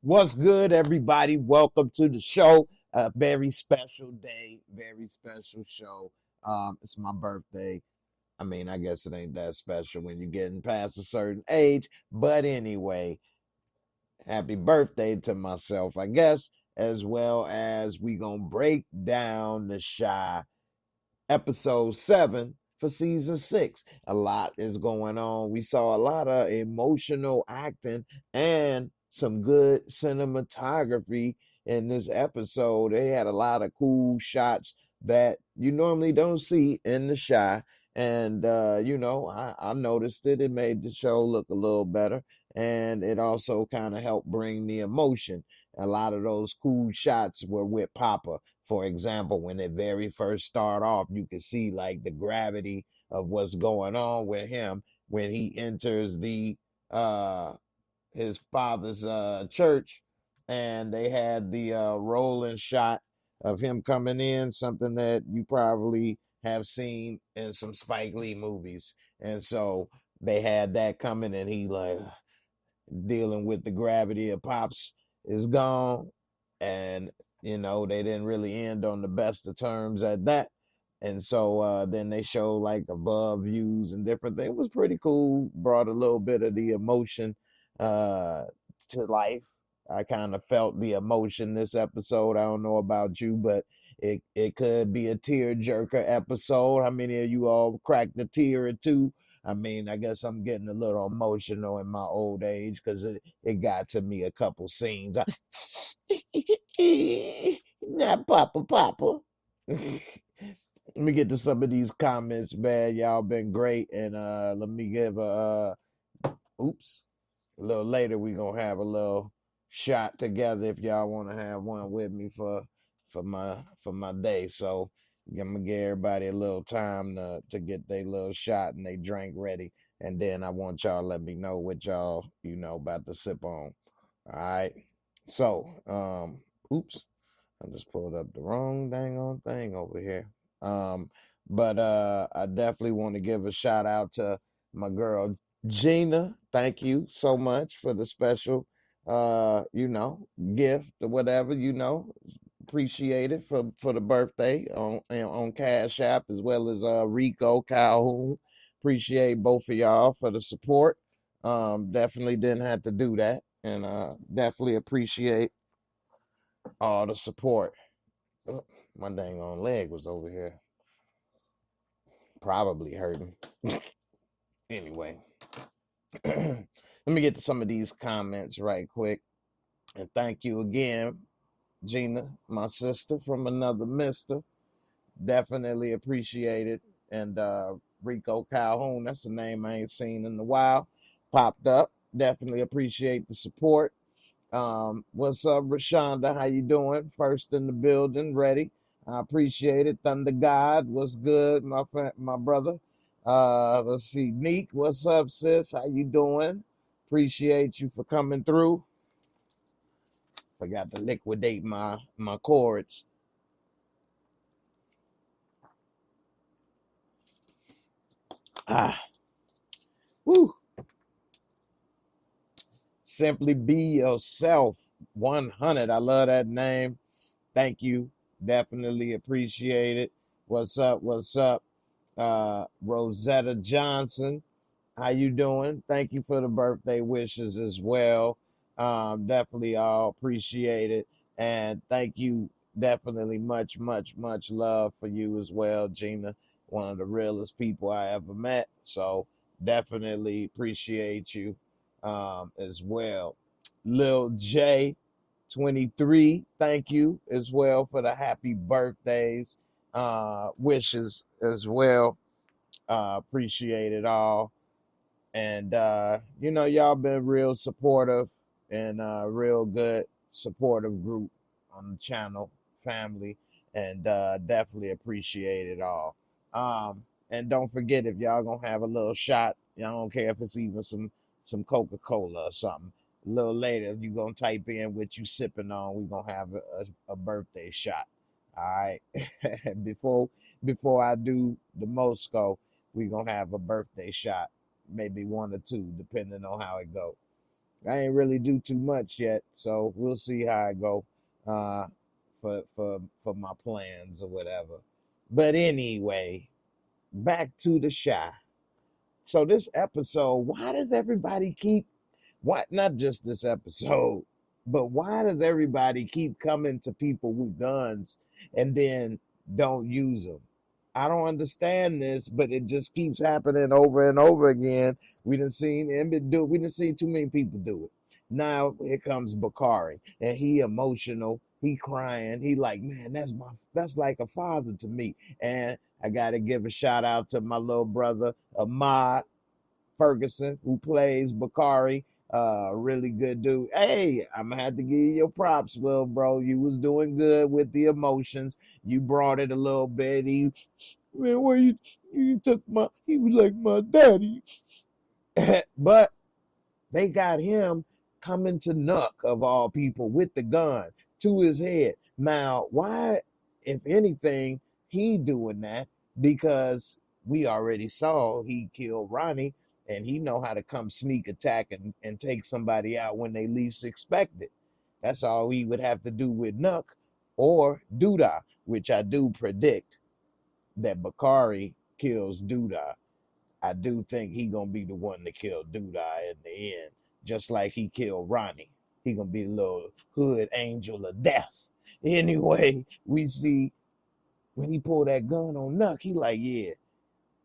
What's good, everybody? Welcome to the show. A very special day, very special show. It's my birthday. I mean, I guess it ain't that special when you're getting past a certain age. But anyway, happy birthday to myself, I guess, as well as we gonna break down the Shy episode 7 for season 6. A lot is going on. We saw a lot of emotional acting and some good cinematography in this episode. They had a lot of cool shots that you normally don't see in the Shy. And I noticed it. It made the show look a little better. And it also kind of helped bring the emotion. A lot of those cool shots were with Papa. For example, when it very first start off, you can see like the gravity of what's going on with him when he enters the his father's church, and they had the rolling shot of him coming in, something that you probably have seen in some Spike Lee movies. And so they had that coming, and he like dealing with the gravity of Pops is gone. And, they didn't really end on the best of terms at that. And so then they show like above views and different things. It was pretty cool. Brought a little bit of the emotion uh, to life. I kind of felt the emotion this episode. I don't know about you, but it could be a tear jerker episode. How many of you all cracked a tear or two? I mean, I guess I'm getting a little emotional in my old age because it got to me a couple scenes. Not Papa. Let me get to some of these comments, man. Y'all been great. And let me give oops. A little later we gonna have a little shot together if y'all wanna have one with me for my day. So I'm gonna give everybody a little time to get their little shot and they drink ready. And then I want y'all to let me know what y'all, about to sip on. All right. So, oops. I just pulled up the wrong dang on thing over here. But I definitely want to give a shout out to my girl Gina. Thank you so much for the special gift or whatever, appreciate it for the birthday on Cash App, as well as Rico Calhoun. Appreciate both of y'all for the support. Definitely didn't have to do that, and definitely appreciate all the support. Oh, my dang on leg was over here, probably hurting. Anyway, let me get to some of these comments right quick. And thank you again, Gina, my sister from another mister. Definitely appreciate it. And Rico Calhoun, that's a name I ain't seen in a while. Popped up. Definitely appreciate the support. What's up, Rashonda? How you doing? First in the building, ready. I appreciate it. Thunder God, what's good, my brother? Let's see, Neek, what's up, sis? How you doing? Appreciate you for coming through. Forgot to liquidate my cords. Woo. Simply be yourself. 100. I love that name. Thank you. Definitely appreciate it. What's up? What's up? Rosetta Johnson, how you doing? Thank you for the birthday wishes as well. Definitely all appreciate it. And thank you. Definitely much, much, much love for you as well, Gina. One of the realest people I ever met. So definitely appreciate you as well. Lil J 23, thank you as well for the happy birthdays wishes as well. Appreciate it all. And y'all been real supportive and real good supportive group on the channel, family, and definitely appreciate it all. And don't forget, if y'all gonna have a little shot, y'all don't care if it's even some Coca-Cola or something. A little later, if you gonna type in what you sipping on, we gonna have a birthday shot. All right. before I do the Moscow, we gonna have a birthday shot, maybe one or two, depending on how it go. I ain't really do too much yet, so we'll see how I go uh, for my plans or whatever. But anyway, back to the shy. So this episode, why does everybody keep what? Not just this episode, but why does everybody keep coming to people with guns and then don't use them? I don't understand this, but it just keeps happening over and over again. We done seen Emmett do it. We done seen too many people do it. Now here comes Bakari, and he emotional. He crying. He like, man, that's like a father to me. And I gotta give a shout out to my little brother Ahmad Ferguson, who plays Bakari. Really good dude. Hey, I'm gonna have to give you your props, little bro. You was doing good with the emotions. You brought it a little bit. Man, why you took he was like my daddy. But they got him coming to Nuck, of all people, with the gun to his head. Now, why, if anything, he doing that? Because we already saw he killed Ronnie, and he know how to come sneak attack and take somebody out when they least expect it. That's all he would have to do with Nuck or Duda, which I do predict that Bakari kills Duda. I do think he gonna be the one to kill Duda in the end, just like he killed Ronnie. He gonna be a little hood angel of death. Anyway, we see when he pulled that gun on Nuck, he like, yeah,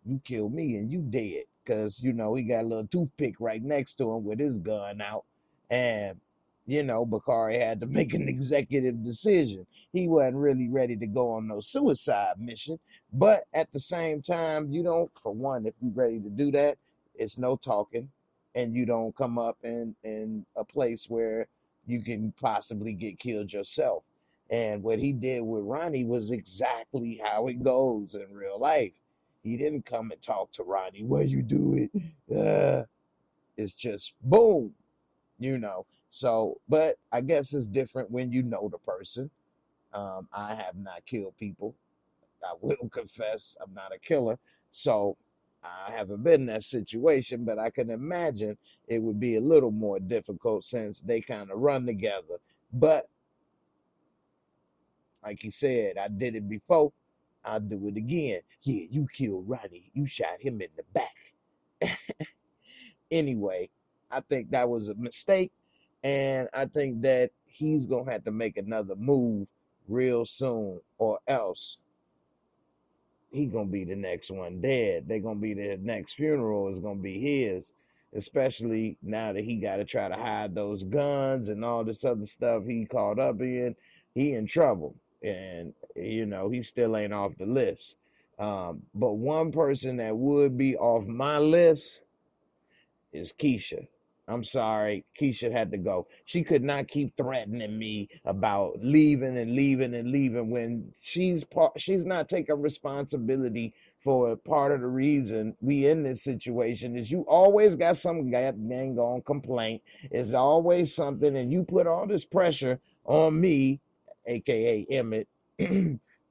you killed me and you dead. Cause he got a little toothpick right next to him with his gun out. And Bakari had to make an executive decision. He wasn't really ready to go on no suicide mission. But at the same time, for one, if you're ready to do that, it's no talking. And you don't come up in a place where you can possibly get killed yourself. And what he did with Ronnie was exactly how it goes in real life. He didn't come and talk to Ronnie. Why you do it? It's just boom, So, but I guess it's different when you know the person. I have not killed people. I will confess I'm not a killer. So I haven't been in that situation, but I can imagine it would be a little more difficult since they kind of run together. But like he said, I did it before. I'll do it again. Yeah, you killed Ronnie. You shot him in the back. Anyway, I think that was a mistake. And I think that he's going to have to make another move real soon, or else he going to be the next one dead. They're going to be the next funeral is going to be his, especially now that he got to try to hide those guns and all this other stuff he caught up in. He in trouble. And, he still ain't off the list. But one person that would be off my list is Keisha. I'm sorry, Keisha had to go. She could not keep threatening me about leaving and leaving and leaving when she's not taking responsibility for part of the reason we in this situation is you always got some dang on complaint. It's always something, and you put all this pressure on me, aka Emmett,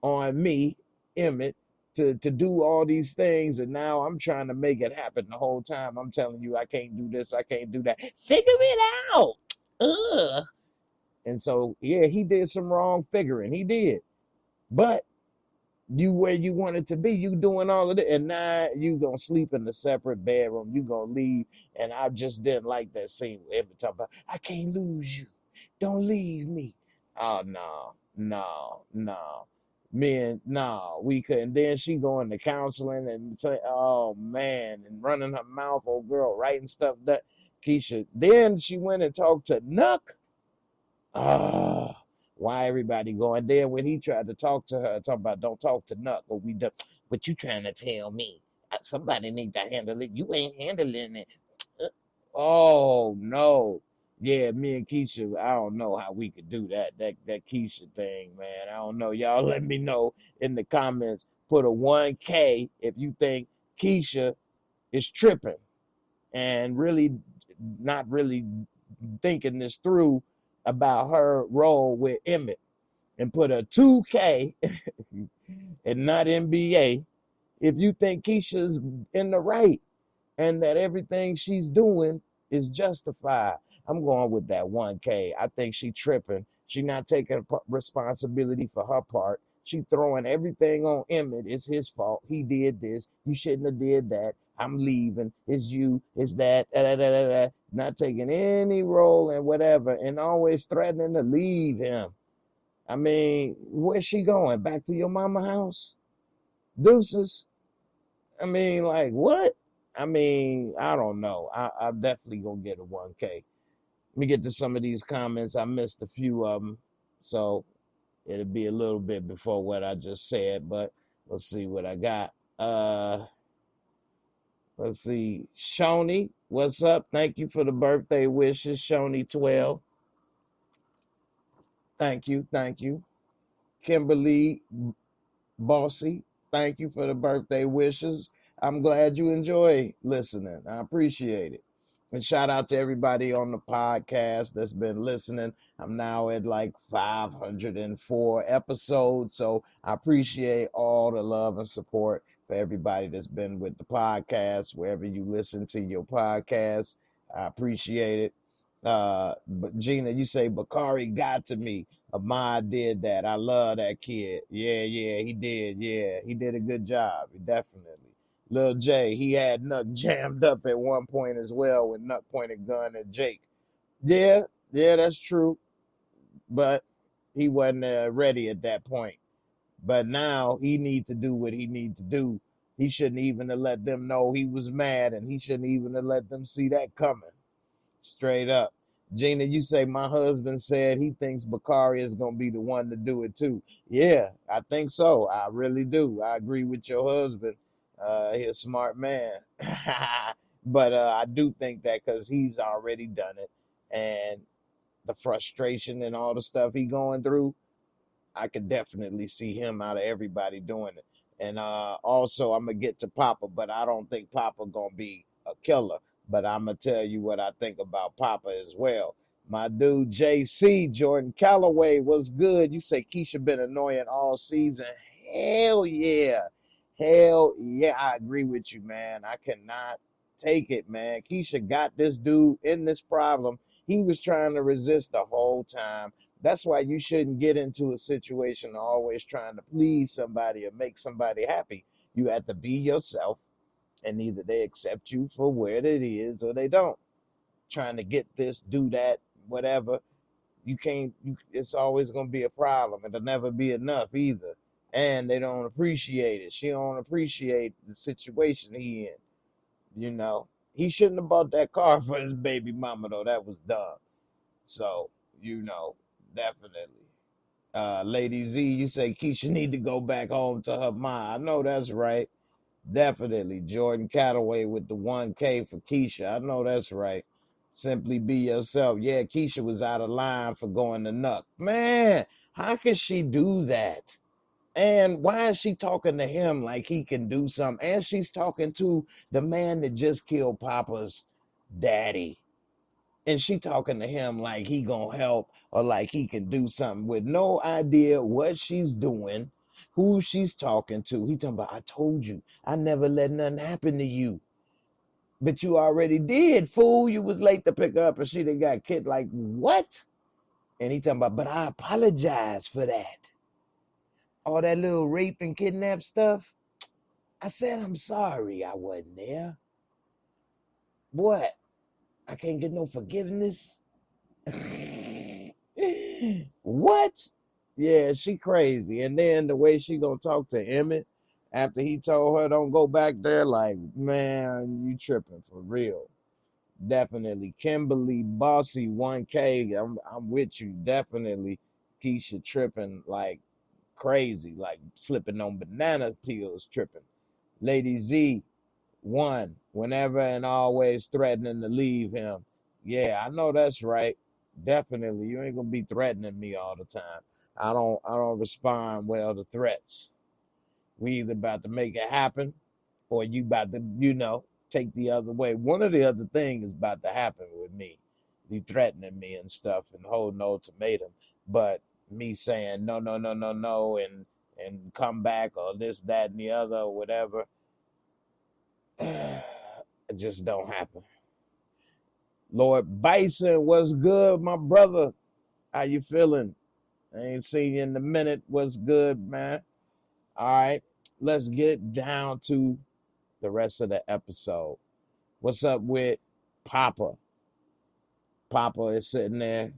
on me, Emmett, to do all these things, and now I'm trying to make it happen the whole time. I'm telling you, I can't do this, I can't do that. Figure it out. Ugh. And so, yeah, he did some wrong figuring. He did. But you where you wanted to be, you doing all of it, and now you gonna sleep in a separate bedroom. You gonna leave, and I just didn't like that scene every time about I can't lose you. Don't leave me. Oh no, no, no. Man, no, we couldn't. Then she going to counseling and say, oh man, and running her mouth, old girl, writing stuff that Keisha. Then she went and talked to Nuck. Ah, why everybody going there when he tried to talk to her, talking about don't talk to Nuck, or we do. What you trying to tell me? Somebody need to handle it. You ain't handling it. Oh no. Yeah, me and Keisha, I don't know how we could do that. That Keisha thing, man. I don't know. Y'all let me know in the comments. Put a 1K if you think Keisha is tripping and really not really thinking this through about her role with Emmett. And put a 2K and not NBA if you think Keisha's in the right and that everything she's doing is justified. I'm going with that 1K. I think she tripping. She not taking responsibility for her part. She throwing everything on Emmett. It's his fault. He did this. You shouldn't have did that. I'm leaving. It's you. It's that. Da, da, da, da, da. Not taking any role in whatever, and always threatening to leave him. I mean, where's she going? Back to your mama house? Deuces. I mean, like what? I mean, I don't know. I definitely gonna get a 1K. Let me get to some of these comments. I missed a few of them, so it'll be a little bit before what I just said. But let's see what I got. Let's see. Shoni, what's up? Thank you for the birthday wishes, Shoni12. Thank you, thank you. Kimberly Bossy, thank you for the birthday wishes. I'm glad you enjoy listening. I appreciate it. And shout out to everybody on the podcast that's been listening. I'm now at like 504 episodes. So I appreciate all the love and support for everybody that's been with the podcast, wherever you listen to your podcast. I appreciate it. But Gina, you say Bakari got to me. Ahmad did that. I love that kid. Yeah, he did. Yeah, he did a good job. Definitely. Lil J, he had Nuck jammed up at one point as well when Nuck pointed gun at Jake. Yeah, that's true. But he wasn't ready at that point. But now he needs to do what he needs to do. He shouldn't even have let them know he was mad, and he shouldn't even have let them see that coming. Straight up. Gina, you say my husband said he thinks Bakari is going to be the one to do it too. Yeah, I think so. I really do. I agree with your husband. He's a smart man. But I do think that because he's already done it, and the frustration and all the stuff he going through, I could definitely see him out of everybody doing it. And also, I'm going to get to Papa, but I don't think Papa going to be a killer. But I'm going to tell you what I think about Papa as well. My dude, JC, Jordan Calloway, was good. You say Keisha been annoying all season. Hell yeah. Hell yeah. I agree with you, man. I cannot take it, man. Keisha got this dude in this problem. He was trying to resist the whole time. That's why you shouldn't get into a situation always trying to please somebody or make somebody happy. You have to be yourself, and either they accept you for where it is or they don't. Trying to get this, do that, whatever. You can't, it's always going to be a problem. It'll never be enough either. And they don't appreciate it. She don't appreciate the situation he in. You know, he shouldn't have bought that car for his baby mama, though. That was dumb. So, definitely. Lady Z, you say Keisha need to go back home to her ma. I know that's right. Definitely. Jordan Cataway with the 1K for Keisha. I know that's right. Simply be yourself. Yeah, Keisha was out of line for going to Nuck. Man, how can she do that? And why is she talking to him like he can do something? And she's talking to the man that just killed Papa's daddy. And she talking to him like he gonna help or like he can do something with no idea what she's doing, who she's talking to. He talking about, I told you, I never let nothing happen to you. But you already did, fool. You was late to pick her up and she done got kid. Like, what? And he talking about, but I apologize for that. All that little rape and kidnap stuff. I said, I'm sorry I wasn't there. What? I can't get no forgiveness? What? Yeah, she crazy. And then the way she gonna talk to Emmett after he told her don't go back there, like, man, you tripping for real. Definitely. Kimberly Bossy 1K. I'm with you. Definitely. Keisha tripping like crazy, like slipping on banana peels tripping. Lady Z, one, whenever and always threatening to leave him. Yeah, I know that's right. Definitely. You ain't gonna be threatening me all the time. I don't respond well to threats. We either about to make it happen or you about to, take the other way. One of the other thing is about to happen with me. You threatening me and stuff and holding no ultimatum. But me saying no, no, no, no, no, and come back or this, that, and the other or whatever. It just don't happen. Lord Bison, what's good, my brother? How you feeling? I ain't seen you in a minute. What's good, man? All right, let's get down to the rest of the episode. What's up with Papa? Papa is sitting there.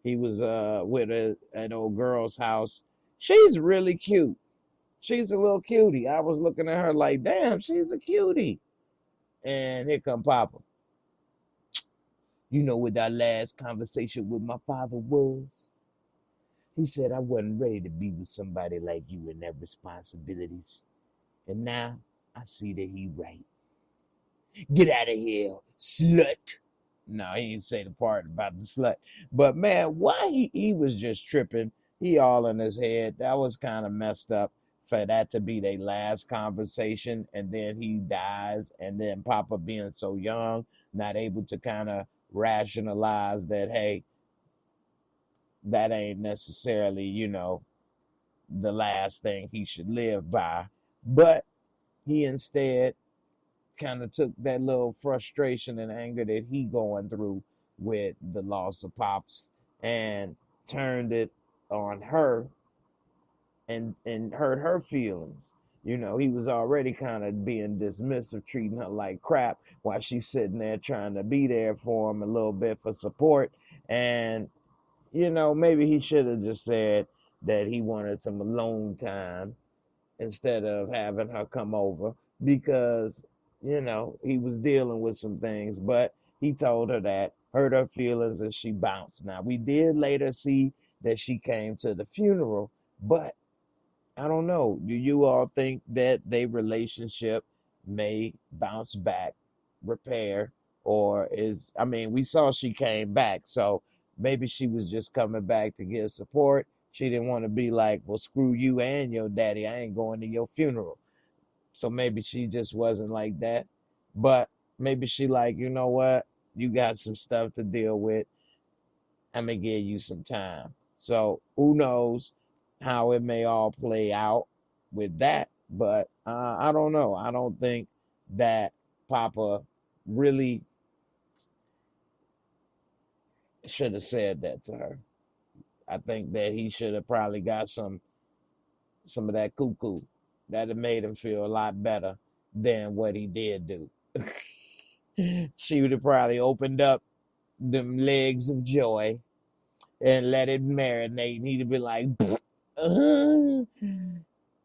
He was with an old girl's house. She's really cute. She's a little cutie. I was looking at her like, damn, she's a cutie. And here come Papa. You know what our last conversation with my father was? He said I wasn't ready to be with somebody like you and their responsibilities. And now I see that he right. Get out of here, slut. No, he didn't say the part about the slut. But man, why he was just tripping. He all in his head. That was kind of messed up for that to be their last conversation. And then he dies. And then Papa being so young, not able to kind of rationalize that, hey, that ain't necessarily, the last thing he should live by. But he instead kind of took that little frustration and anger that he going through with the loss of Pops and turned it on her and hurt her feelings. He was already kind of being dismissive, treating her like crap while she's sitting there trying to be there for him a little bit for support. And, maybe he should have just said that he wanted some alone time instead of having her come over because, he was dealing with some things, but he told her that, hurt her feelings, and she bounced. Now, we did later see that she came to the funeral, but I don't know. Do you all think that their relationship may bounce back, repair, or we saw she came back, so maybe she was just coming back to give support. She didn't want to be like, well, screw you and your daddy. I ain't going to your funeral. So maybe she just wasn't like that. But maybe she like, you know what? You got some stuff to deal with. I'm going to give you some time. So who knows how it may all play out with that. But I don't know. I don't think that Papa really should have said that to her. I think that he should have probably got some of that cuckoo that have made him feel a lot better than what he did do. She would have probably opened up them legs of joy and let it marinate. And he'd have been like,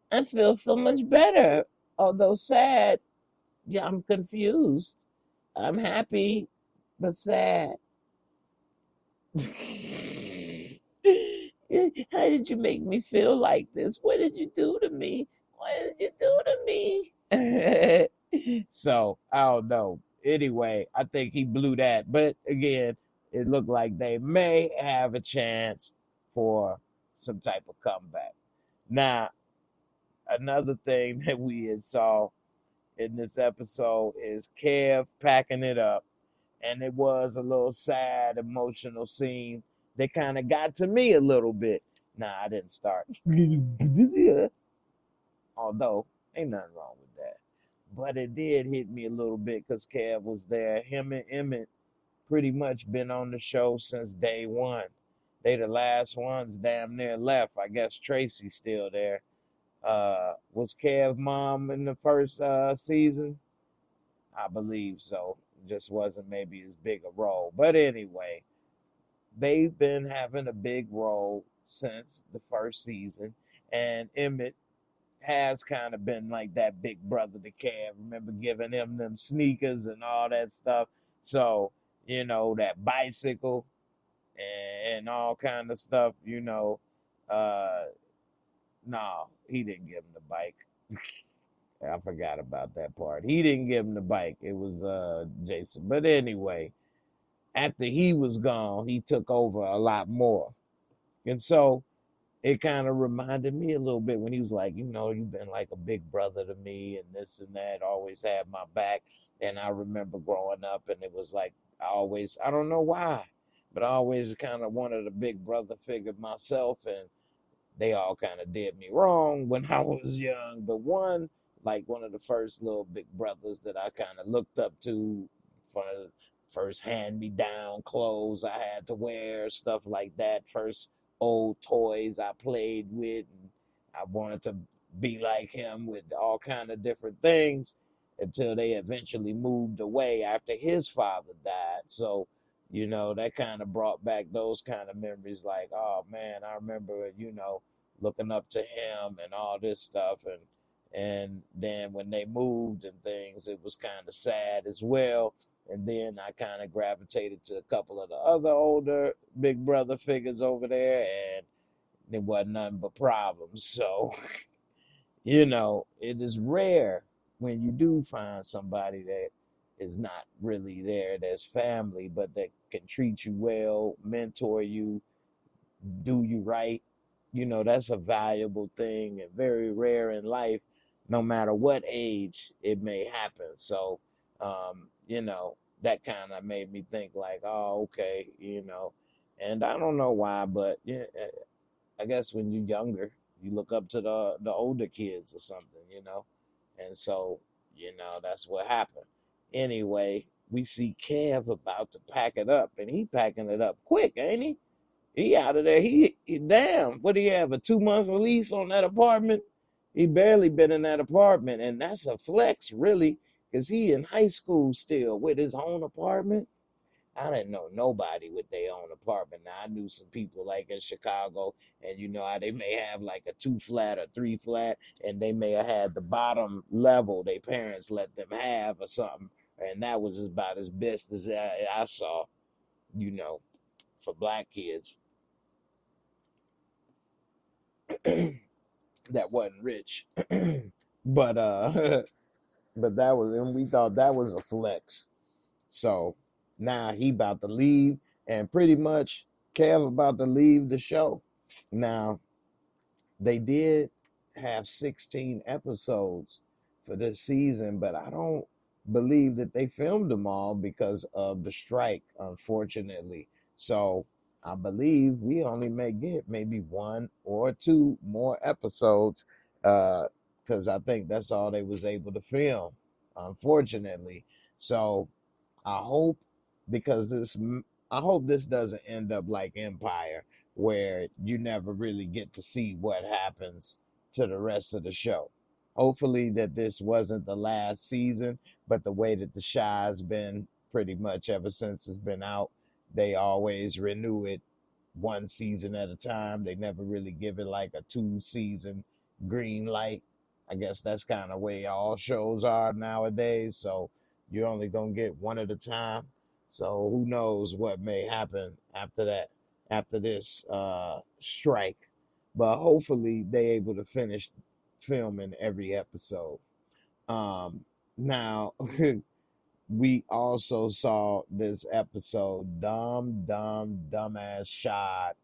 I feel so much better. Although sad, yeah, I'm confused. I'm happy, but sad. How did you make me feel like this? What did you do to me? What did you do to me? So, I don't know. Anyway, I think he blew that. But again, it looked like they may have a chance for some type of comeback. Now, another thing that we had saw in this episode is Kev packing it up. And it was a little sad, emotional scene that kind of got to me a little bit. Nah, I didn't start. Although, ain't nothing wrong with that. But it did hit me a little bit because Kev was there. Him and Emmett pretty much been on the show since day one. They the last ones damn near left. I guess Tracy's still there. Was Kev mom in the first season? I believe so. Just wasn't maybe as big a role. But anyway, they've been having a big role since the first season. And Emmett has kind of been like that big brother to Kev. Remember giving him them sneakers and all that stuff. So, that bicycle and all kind of stuff, no, he didn't give him the bike. I forgot about that part. He didn't give him the bike. It was Jason. But anyway, after he was gone, he took over a lot more. And so it kind of reminded me a little bit when he was like, you've been like a big brother to me and this and that, always had my back. And I remember growing up and it was like, I don't know why, but I always kind of wanted a big brother figure myself. And they all kind of did me wrong when I was young. But one of the first little big brothers that I kind of looked up to first hand-me-down clothes I had to wear, stuff like that. First old toys I played with, and I wanted to be like him with all kind of different things until they eventually moved away after his father died. So, that kind of brought back those kind of memories like, oh man, I remember, looking up to him and all this stuff. And then when they moved and things, it was kind of sad as well. And then I kind of gravitated to a couple of the other older big brother figures over there, and there wasn't nothing but problems. So, it is rare when you do find somebody that is not really there, that's family, but that can treat you well, mentor you, do you right. That's a valuable thing and very rare in life, no matter what age it may happen. So, that kind of made me think like, oh, okay, and I don't know why, but yeah, I guess when you're younger, you look up to the older kids or something. And so, that's what happened. Anyway, we see Kev about to pack it up, and he packing it up quick, ain't he? He out of there. He damn. What do you have? A 2-month release on that apartment? He barely been in that apartment, and that's a flex, really, because he in high school still with his own apartment. I didn't know nobody with their own apartment. Now I knew some people like in Chicago, and you know how they may have like a 2-flat or 3-flat, and they may have had the bottom level their parents let them have or something, and that was about as best as I saw, you know, for black kids that wasn't rich. but but that was, and we thought that was a flex. So now he about to leave, and pretty much Kev about to leave the show. Now they did have 16 episodes for this season, but I don't believe that they filmed them all because of the strike, unfortunately. So I believe we only may get maybe 1 or 2 more episodes, because I think that's all they was able to film, unfortunately. So I hope, because I hope this doesn't end up like Empire, where you never really get to see what happens to the rest of the show. Hopefully that this wasn't the last season, but the way that the Shy's been pretty much ever since it's been out, they always renew it 1 season at a time. They never really give it like a 2-season green light. I guess that's kind of way all shows are nowadays. So you're only gonna get one at a time. So who knows what may happen after that, after this strike. But hopefully they able to finish filming every episode. Now we also saw this episode, dumbass shot.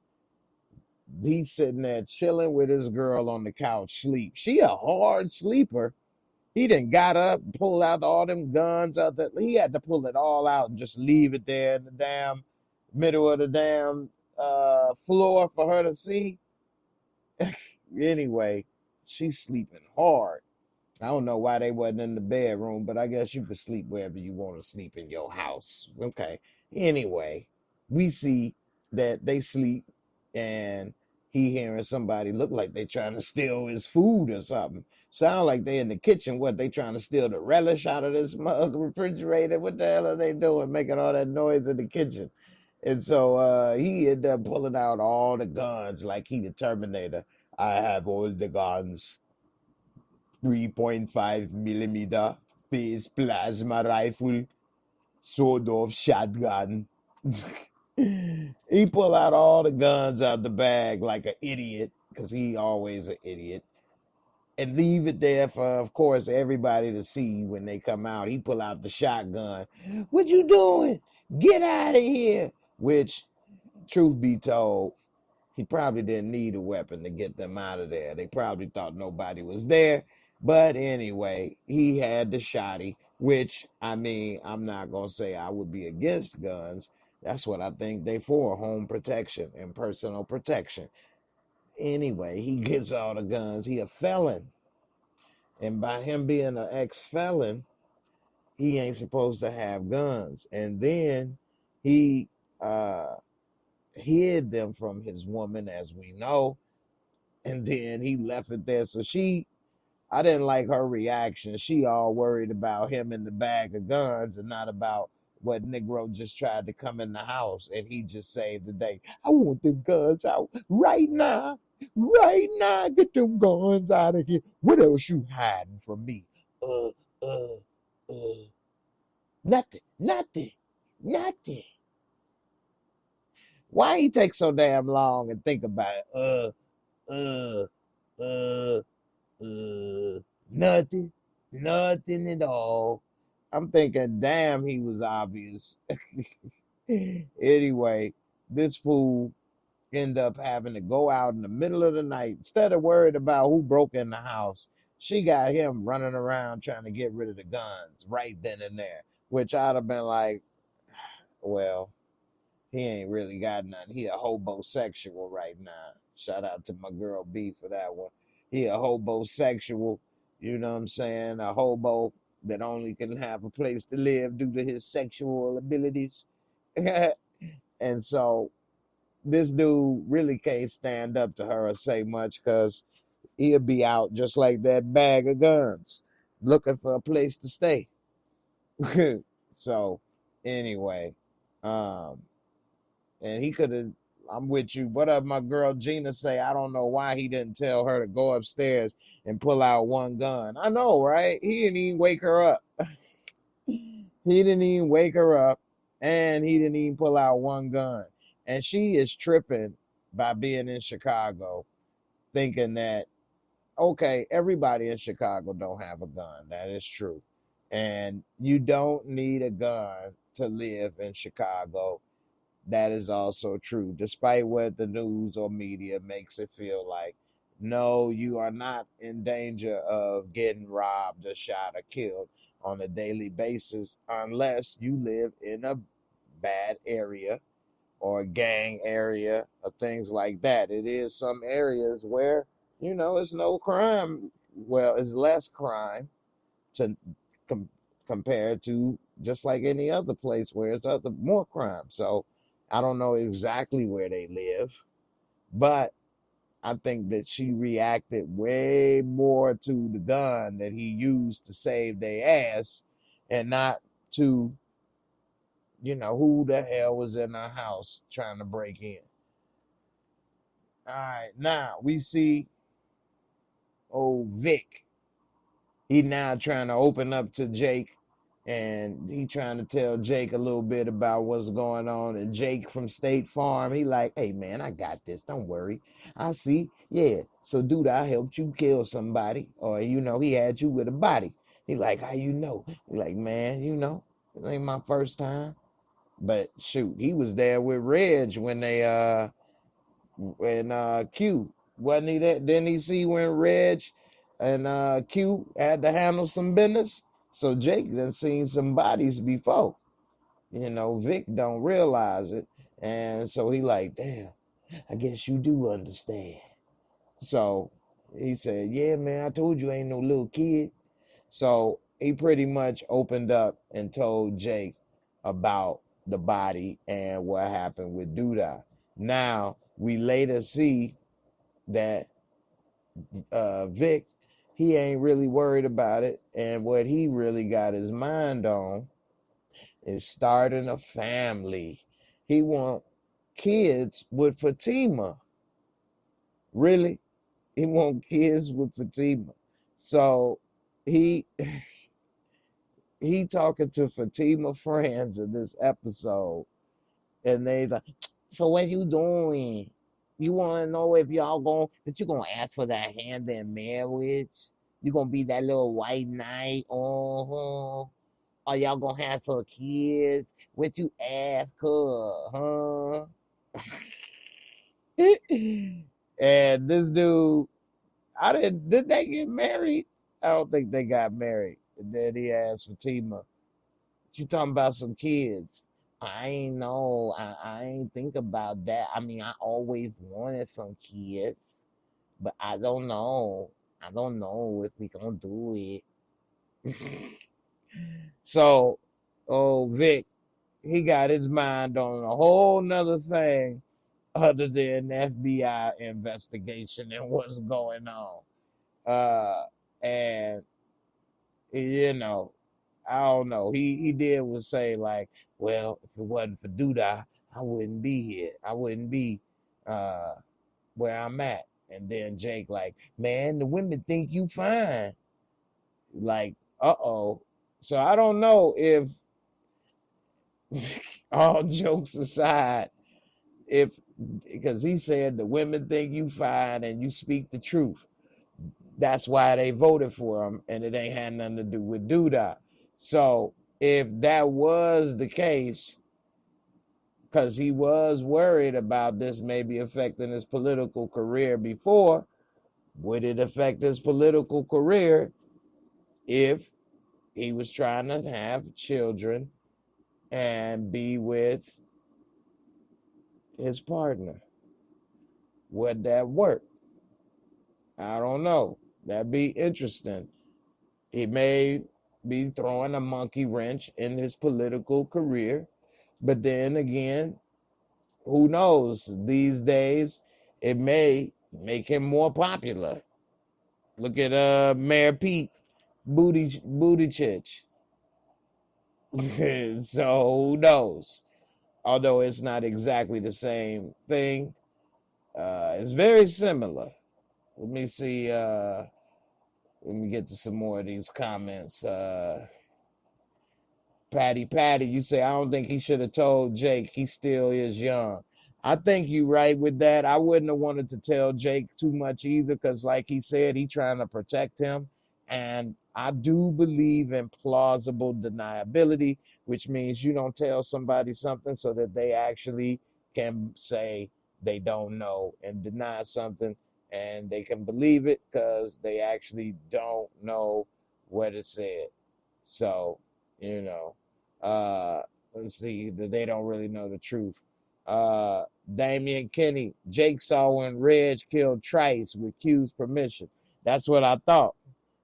He's sitting there chilling with his girl on the couch, sleep. She a hard sleeper. He done got up, pulled out all them guns out there. He had to pull it all out and just leave it there in the damn middle of the damn floor for her to see. Anyway, she's sleeping hard. I don't know why they wasn't in the bedroom, but I guess you could sleep wherever you want to sleep in your house. Okay. Anyway, we see that they sleep, and he hearing somebody look like they trying to steal his food or something. Sound like they in the kitchen. What, they trying to steal the relish out of this refrigerator? What the hell are they doing, making all that noise in the kitchen? And so he ended up pulling out all the guns like he the Terminator. I have all the guns. 3.5 millimeter phase plasma rifle, sawed off shotgun. He pull out all the guns out the bag like an idiot, because he always an idiot, and leave it there for, of course, everybody to see when they come out. He pull out the shotgun. What you doing? Get out of here. Which, truth be told, he probably didn't need a weapon to get them out of there. They probably thought nobody was there. But anyway, he had the shotty, which, I mean, I'm not going to say I would be against guns. That's what I think they for, home protection and personal protection. Anyway, he gets all the guns. He a felon. And by him being an ex-felon, he ain't supposed to have guns. And then he uh hid them from his woman, as we know, and then he left it there. So I didn't like her reaction. She all worried about him in the bag of guns and not about what Negro just tried to come in the house and he just saved the day. I want them guns out right now. Right now. Get them guns out of here. What else you hiding from me? Uh, uh, uh. Nothing. Nothing. Nothing. Why he take so damn long and think about it? Uh, uh, nothing, nothing at all. I'm thinking, damn, he was obvious. Anyway, this fool end up having to go out in the middle of the night instead of worried about who broke in the house. She got him running around trying to get rid of the guns right then and there, which I'd have been like, well, he ain't really got nothing. He a hobosexual right now. Shout out to my girl B for that one. He a hobosexual, you know what I'm saying? A hobo that only can have a place to live due to his sexual abilities. And so this dude really can't stand up to her or say much because he'll be out just like that bag of guns looking for a place to stay. So anyway, um, and he could have. I'm with you. What up, my girl Gina say? I don't know why he didn't tell her to go upstairs and pull out one gun. I know, right? He didn't even wake her up. He didn't even wake her up, and he didn't even pull out one gun. And she is tripping by being in Chicago, thinking that okay, everybody in Chicago don't have a gun. That is true, and you don't need a gun to live in Chicago. That is also true, despite what the news or media makes it feel like. No, you are not in danger of getting robbed or shot or killed on a daily basis unless you live in a bad area or a gang area or things like that. It is some areas where, it's no crime. Well, it's less crime to com- compared to just like any other place where it's other more crime. So I don't know exactly where they live, but I think that she reacted way more to the gun that he used to save their ass and not to, who the hell was in our house trying to break in. All right, now we see old Vic. He now trying to open up to Jake, and he trying to tell Jake a little bit about what's going on. And Jake from State Farm, he like, hey man, I got this. Don't worry. I see. Yeah. So dude, I helped you kill somebody, or he had you with a body. He like, how you know? He like, man, it ain't my first time. But shoot, he was there with Reg when they and Q. Wasn't he that? Didn't he see when Reg and Q had to handle some business? So Jake done seen some bodies before. Vic don't realize it. And so he like, damn, I guess you do understand. So he said, yeah, man, I told you I ain't no little kid. So he pretty much opened up and told Jake about the body and what happened with Duda. Now we later see that Vic, he ain't really worried about it, and what he really got his mind on is starting a family. He want kids with Fatima. Really, he want kids with Fatima. So he he talking to Fatima friends in this episode, and they like, so what you doing? You want to know if y'all going, but you gonna ask for that hand in marriage? You gonna be that little white knight? Uh-huh. Or y'all gonna have some kids? What you ask her, huh? And this dude, did they get married? I don't think they got married. And then he asked Fatima, you talking about some kids? I ain't know. I ain't think about that. I mean, I always wanted some kids, but I don't know. I don't know if we gonna do it. So, oh, Vic, he got his mind on a whole nother thing other than FBI investigation and what's going on. And you know, I don't know. He did was say like, well, if it wasn't for Duda, I wouldn't be here. I wouldn't be uh where I'm at. And then Jake like, man, the women think you fine. Like, uh-oh. So I don't know if all jokes aside, if because he said the women think you fine and you speak the truth. That's why they voted for him, and it ain't had nothing to do with Duda. So if that was the case, because he was worried about this maybe affecting his political career before, would it affect his political career if he was trying to have children and be with his partner? Would that work? I don't know. That'd be interesting. He may be throwing a monkey wrench in his political career, but then again, who knows? These days, it may make him more popular. Look at Mayor Pete Buttigieg. So who knows? Although it's not exactly the same thing, it's very similar. Let me see. Let me get to some more of these comments. Patty, you say, I don't think he should have told Jake. He still is young. I think you right with that. I wouldn't have wanted to tell Jake too much either, because like he said, he trying to protect him. And I do believe in plausible deniability, which means you don't tell somebody something so that they actually can say they don't know and deny something, and they can believe it because they actually don't know what it said. So, you know, let's see, that they don't really know the truth. Damian Kenny, Jake saw when Reg killed Trice with Q's permission. That's what I thought.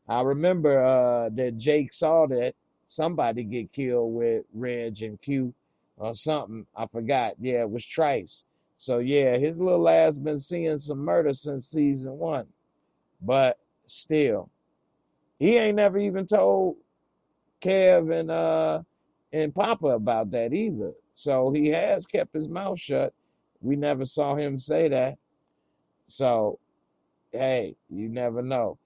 I remember that Jake saw that somebody get killed with Reg and Q or something. I forgot. Yeah, it was Trice. So yeah, his little ass been seeing some murder since season 1. But still, he ain't never even told Kev and Papa about that either. So he has kept his mouth shut. We never saw him say that. So hey, you never know.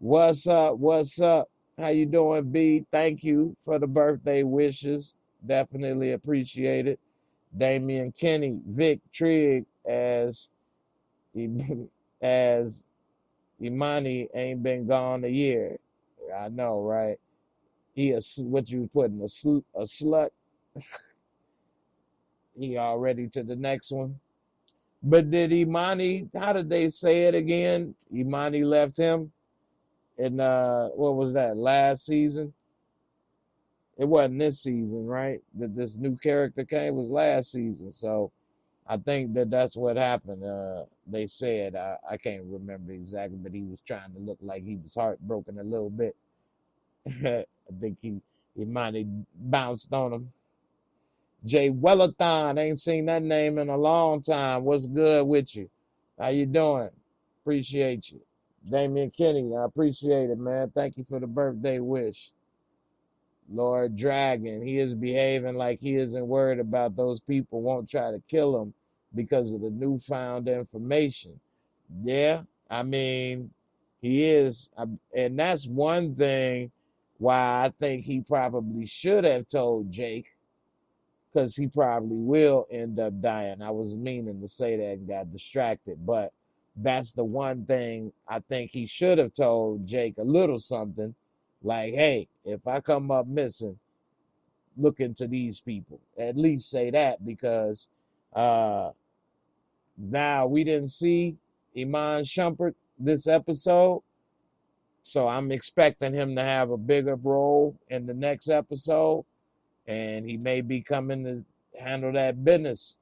What's up? What's up? How you doing, B? Thank you for the birthday wishes. Definitely appreciate it. Damian Kenny, Vic Trigg, as as Imani ain't been gone a year. I know, right? He what you putting a slut. He already to the next one. But did Imani? How did they say it again? Imani left him in what was that, last season? It wasn't this season, right? That this new character came was last season. So I think that that's what happened. They said, I can't remember exactly, but he was trying to look like he was heartbroken a little bit. I think he might have bounced on him. Jay Wellathon, ain't seen that name in a long time. What's good with you? How you doing? Appreciate you. Damian Kenny, I appreciate it, man. Thank you for the birthday wish. Lord Dragon, he is behaving like he isn't worried about those people won't try to kill him because of the newfound information. Yeah, I mean, he is. And that's one thing why I think he probably should have told Jake, because he probably will end up dying. I was meaning to say that and got distracted, but that's the one thing I think he should have told Jake a little something like, hey, if I come up missing, look into these people. At least say that, because now we didn't see Iman Shumpert this episode, so I'm expecting him to have a bigger role in the next episode, and he may be coming to handle that business.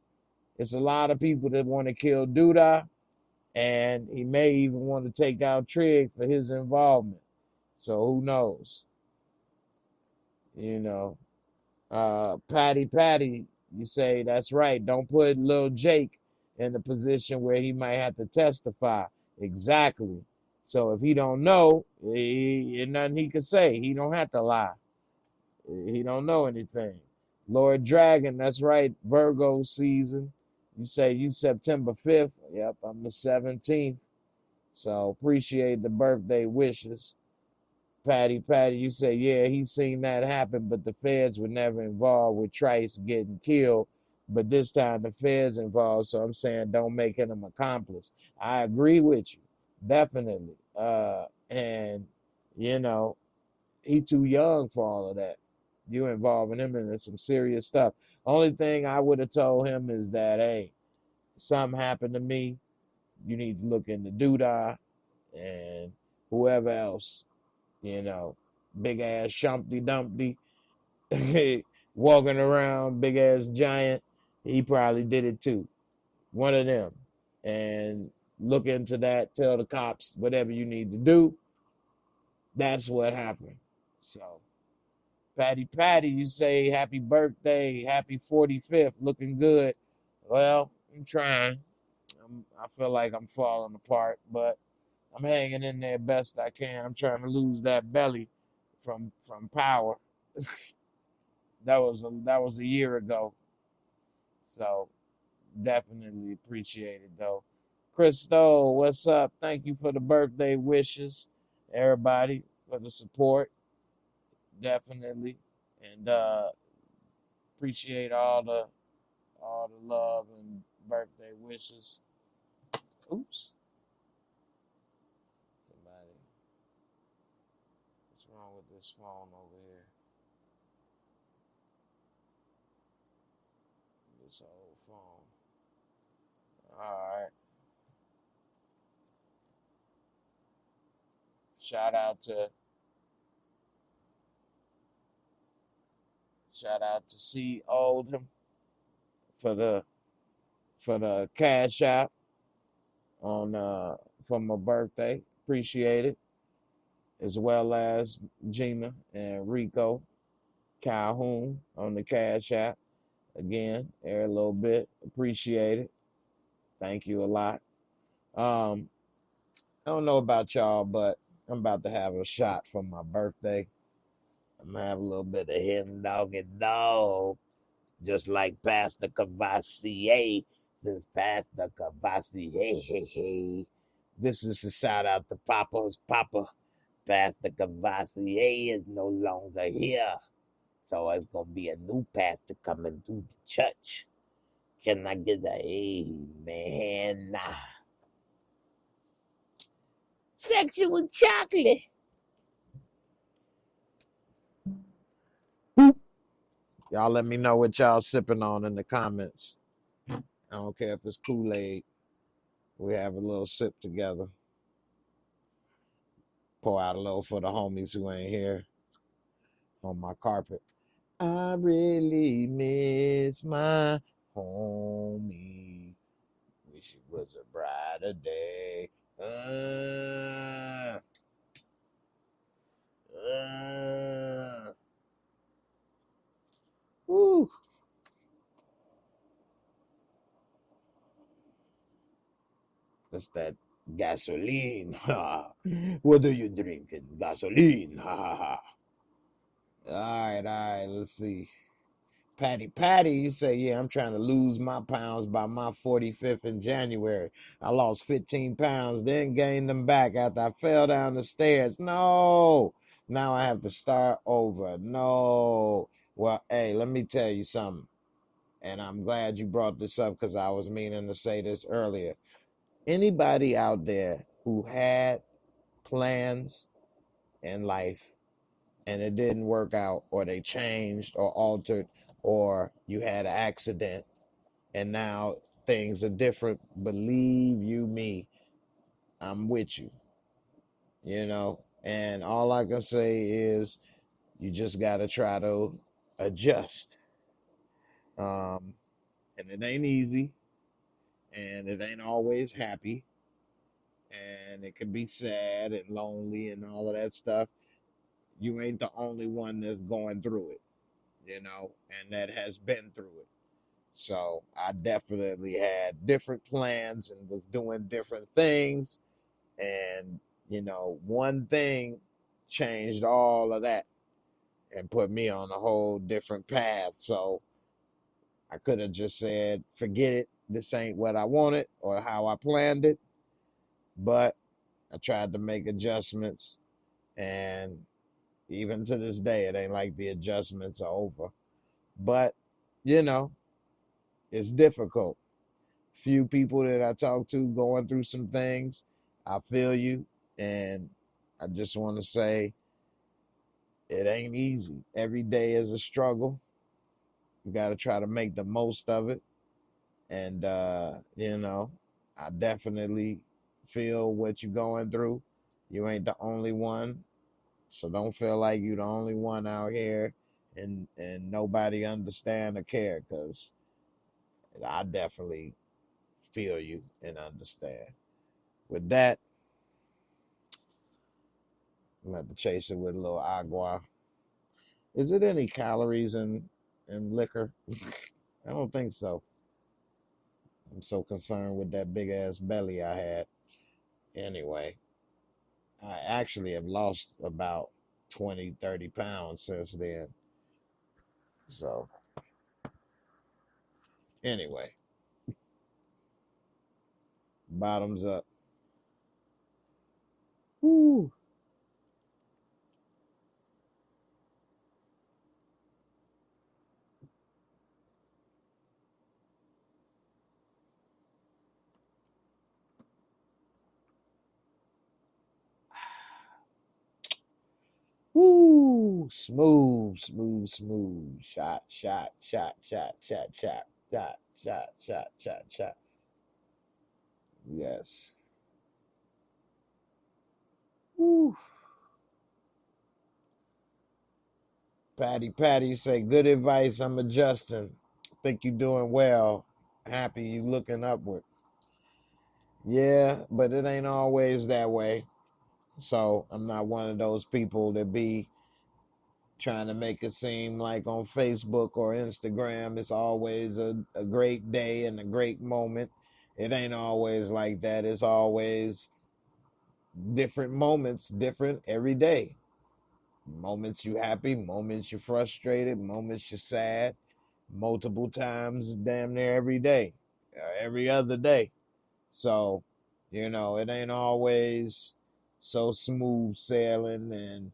It's a lot of people that want to kill Duda, and he may even want to take out Trigg for his involvement. So who knows? You know, Patty, you say that's right. Don't put little Jake in a position where he might have to testify. Exactly. So if he don't know, ain't nothing he can say. He don't have to lie. He don't know anything. Lord Dragon, that's right. Virgo season. You say you September 5th. Yep, I'm the 17th. So appreciate the birthday wishes. Patty, you say, yeah, he's seen that happen, but the feds were never involved with Trice getting killed. But this time the feds involved, so I'm saying don't make him an accomplice. I agree with you, definitely. And you know, he too young for all of that. You involving him in some serious stuff. Only thing I would have told him is that, hey, something happened to me. You need to look into Doodah and whoever else, you know, big ass Shumpty Dumpty walking around, big ass giant. He probably did it too. One of them. And look into that, tell the cops whatever you need to do. That's what happened. So, Patty, you say happy birthday, happy 45th, looking good. Well, I'm trying. I feel like I'm falling apart, but I'm hanging in there best I can. I'm trying to lose that belly from power. That was a year ago. So definitely appreciate it though. Christo, what's up? Thank you for the birthday wishes. Everybody for the support. Definitely. And appreciate all the love and birthday wishes. Oops. Somebody. What's wrong with this phone over here? This old phone. Alright. Shout out to C Oldham for the cash app on for my birthday. Appreciate it. As well as Gina and Rico Calhoun on the cash app. Again, every little bit. Appreciate it. Thank you a lot. I don't know about y'all, but I'm about to have a shot for my birthday. I'm gonna have a little bit of hen dog and dog. Just like Pastor Cavassier, since Pastor Cavassier, hey. This is a shout out to Papa's Papa. Pastor Cavassier is no longer here. So it's going to be a new pastor coming to the church. Can I get a amen? Nah. Sexual chocolate. Y'all let me know what y'all sipping on in the comments. I don't care if it's Kool-Aid. We have a little sip together. Pour out a little for the homies who ain't here on my carpet. I really miss my homie. Wish it was a brighter day. Woo. That's that gasoline. What are you drinking? Gasoline. All right. Let's see. Patty, you say, yeah, I'm trying to lose my pounds by my 45th in January. I lost 15 pounds, then gained them back after I fell down the stairs. No, now I have to start over. No. Well, hey, let me tell you something. And I'm glad you brought this up because I was meaning to say this earlier. Anybody out there who had plans in life and it didn't work out, or they changed or altered, or you had an accident and now things are different, believe you me, I'm with you, and all I can say is you just got to try to adjust. And it ain't easy, and it ain't always happy, and it can be sad and lonely and all of that stuff. you ain't the only one that's going through it, and that has been through it. So I definitely had different plans and was doing different things. And, one thing changed all of that and put me on a whole different path. So I could have just said, forget it. This ain't what I wanted or how I planned it. But I tried to make adjustments. And even to this day, it ain't like the adjustments are over. But, it's difficult. Few people that I talk to going through some things, I feel you. And I just want to say it ain't easy. Every day is a struggle. You got to try to make the most of it. And, I definitely feel what you're going through. You ain't the only one. So don't feel like you're the only one out here and nobody understand or care, because I definitely feel you and understand. With that, I'm going to chase it with a little agua. Is it any calories in liquor? I don't think so. I'm so concerned with that big ass belly I had. Anyway, I actually have lost about 20, 30 pounds since then. So, anyway, bottoms up. Woo. Woo. Smooth, smooth, smooth. Shot, shot, shot, shot, shot, shot, shot, shot, shot, shot, shot. Yes. Woo. Patty say, good advice. I'm adjusting. Think you doing well. Happy you looking upward. Yeah, but it ain't always that way. So I'm not one of those people that be trying to make it seem like on Facebook or Instagram it's always a great day and a great moment. It ain't always like that. It's always different moments, different every day. Moments you happy, moments you're frustrated, moments you're sad, multiple times damn near every day, every other day. So, it ain't always so smooth sailing and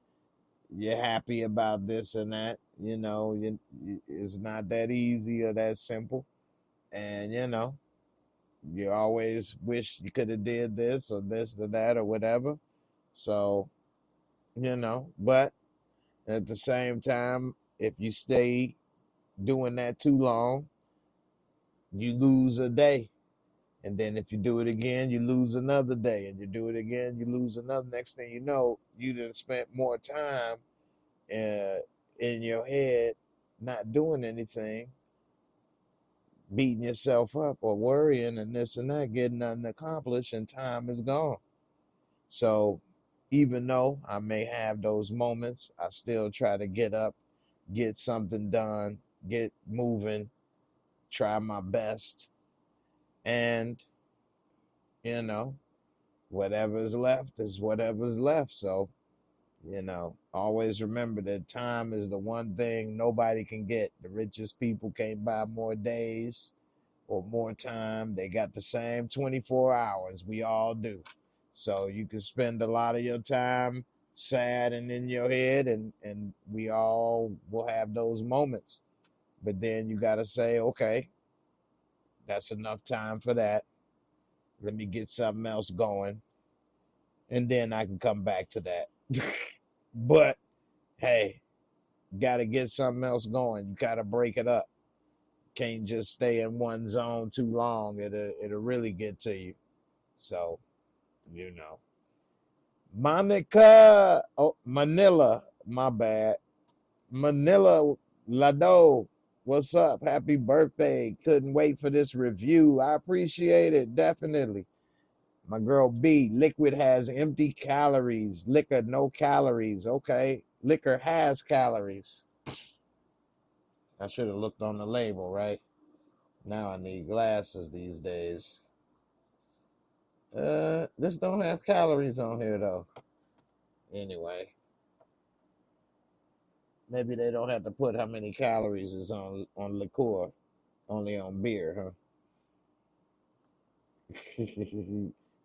you're happy about this and that. It's not that easy or that simple. And, you always wish you could have did this or this or that or whatever. So, but at the same time, if you stay doing that too long, you lose a day. And then if you do it again, you lose another day. And you do it again, you lose another. Next thing you know, you done spent more time in your head not doing anything, beating yourself up or worrying and this and that, getting nothing accomplished, and time is gone. So even though I may have those moments, I still try to get up, get something done, get moving, try my best. And, you know, whatever's left is whatever's left. So, always remember that time is the one thing nobody can get. The richest people can't buy more days or more time. They got the same 24 hours. We all do. So you can spend a lot of your time sad and in your head, and we all will have those moments. But then you got to say, okay, that's enough time for that. Let me get something else going, and then I can come back to that. But hey, got to get something else going. You got to break it up. Can't just stay in one zone too long. It'll really get to you. So, Monica, oh, Manila, my bad. Manila Lado, what's up? Happy birthday. Couldn't wait for this review. I appreciate it, definitely. My girl B, liquid has empty calories. Liquor, no calories. Okay. liquor has calories. I should have looked on the label, right? Now I need glasses these days. This don't have calories on here though. Anyway, maybe they don't have to put how many calories is on liqueur, only on beer, huh?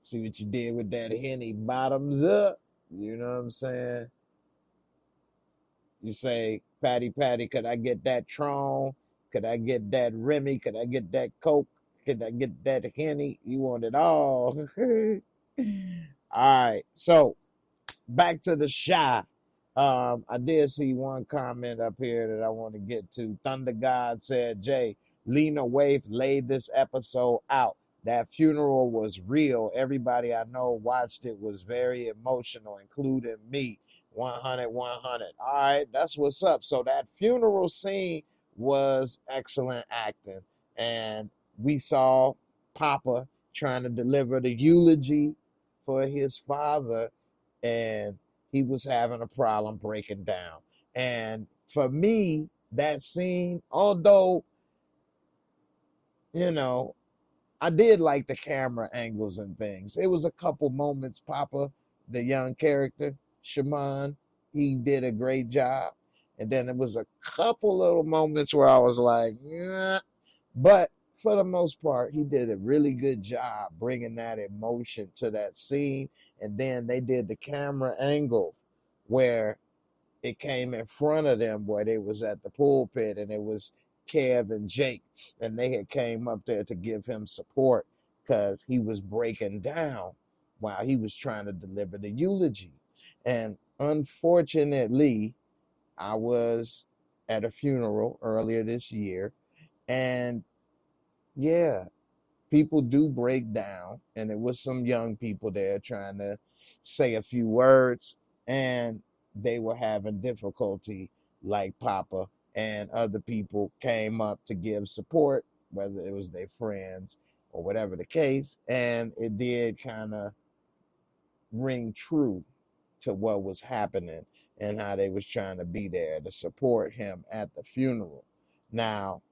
See what you did with that Henny? Bottoms up. You know what I'm saying? You say, Patty, Patty, could I get that Tron? Could I get that Remy? Could I get that Coke? Could I get that Henny? You want it all. All right. So back to the shy. I did see one comment up here that I want to get to. Thunder God said, Jay, Lena Waithe laid this episode out. That funeral was real. Everybody I know watched it, was very emotional, including me. 100, 100. All right, that's what's up. So that funeral scene was excellent acting. And we saw Papa trying to deliver the eulogy for his father, and he was having a problem breaking down. And for me, that scene, although, you know, I did like the camera angles and things. It was a couple moments, Papa, the young character, Shaman, he did a great job. And then it was a couple little moments where I was like, yeah. But for the most part, he did a really good job bringing that emotion to that scene. And then they did the camera angle where it came in front of them where they was at the pulpit, and it was Kev and Jake, and they had came up there to give him support because he was breaking down while he was trying to deliver the eulogy. And unfortunately, I was at a funeral earlier this year, and yeah, people do break down, and it was some young people there trying to say a few words, and they were having difficulty, like Papa and other people came up to give support, whether it was their friends or whatever the case, and it did kind of ring true to what was happening and how they was trying to be there to support him at the funeral. Now,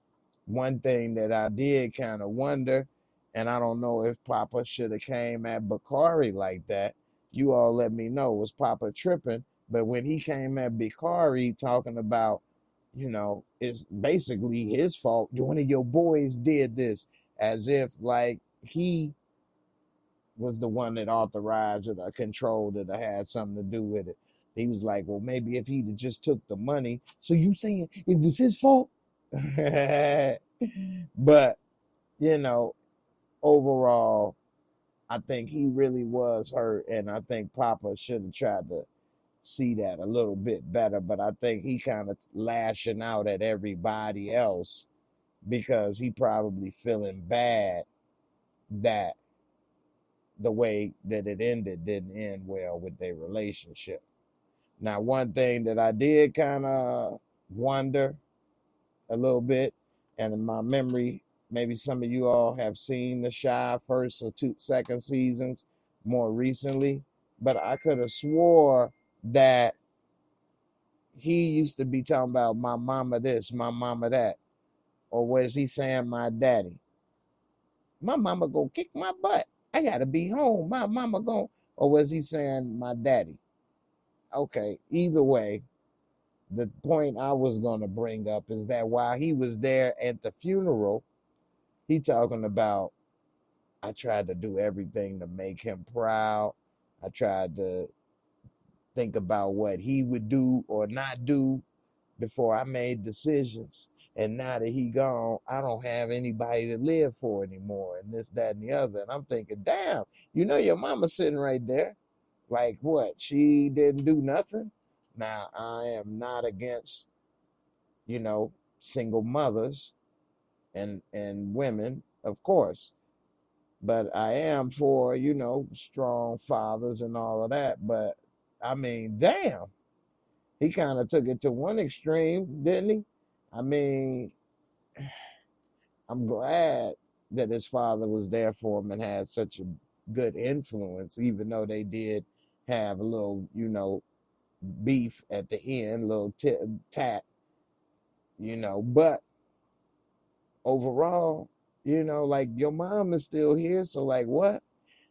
one thing that I did kind of wonder, and I don't know if Papa should have came at Bakari like that. You all let me know, was Papa tripping? But when he came at Bakari talking about, it's basically his fault. One of your boys did this, as if like he was the one that authorized it or controlled it or had something to do with it. He was like, well, maybe if he'd just took the money. So you saying it was his fault? But, you know, overall, I think he really was hurt. And I think Papa should have tried to see that a little bit better. But I think he kind of lashing out at everybody else because he probably feeling bad that the way that it ended didn't end well with their relationship. Now, one thing that I did kind of wonder a little bit, and in my memory, maybe some of you all have seen the Shy first or second seasons more recently, but I could have swore that he used to be talking about my mama this, my mama that, or was he saying my daddy? My mama gonna kick my butt. I gotta be home. My mama gonna, or was he saying my daddy? Okay, either way, the point I was gonna bring up is that while he was there at the funeral, he talking about, I tried to do everything to make him proud. I tried to think about what he would do or not do before I made decisions. And now that he gone, I don't have anybody to live for anymore, and this, that, and the other. And I'm thinking, damn, your mama sitting right there. Like what? She didn't do nothing? Now, I am not against, single mothers and women, of course. But I am for, strong fathers and all of that. But I mean, damn, he kind of took it to one extreme, didn't he? I mean, I'm glad that his father was there for him and had such a good influence, even though they did have a little, beef at the end, little tat, but overall, like your mom is still here. So like what?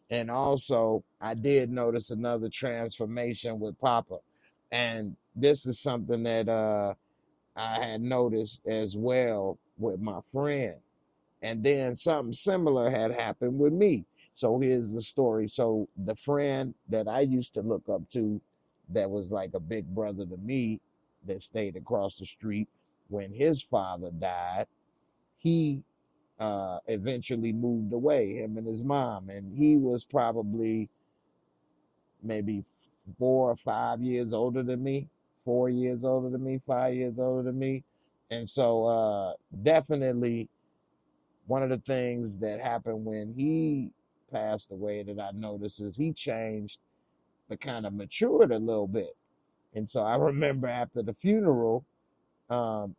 And also I did notice another transformation with Papa. And this is something that I had noticed as well with my friend. And then something similar had happened with me. So here's the story. So the friend that I used to look up to, that was like a big brother to me, that stayed across the street, when his father died, he eventually moved away, him and his mom. And he was probably maybe 4 or 5 years older than me, 4 years older than me, 5 years older than me. And so definitely one of the things that happened when he passed away that I noticed is he changed, but kind of matured a little bit. And so I remember after the funeral, um,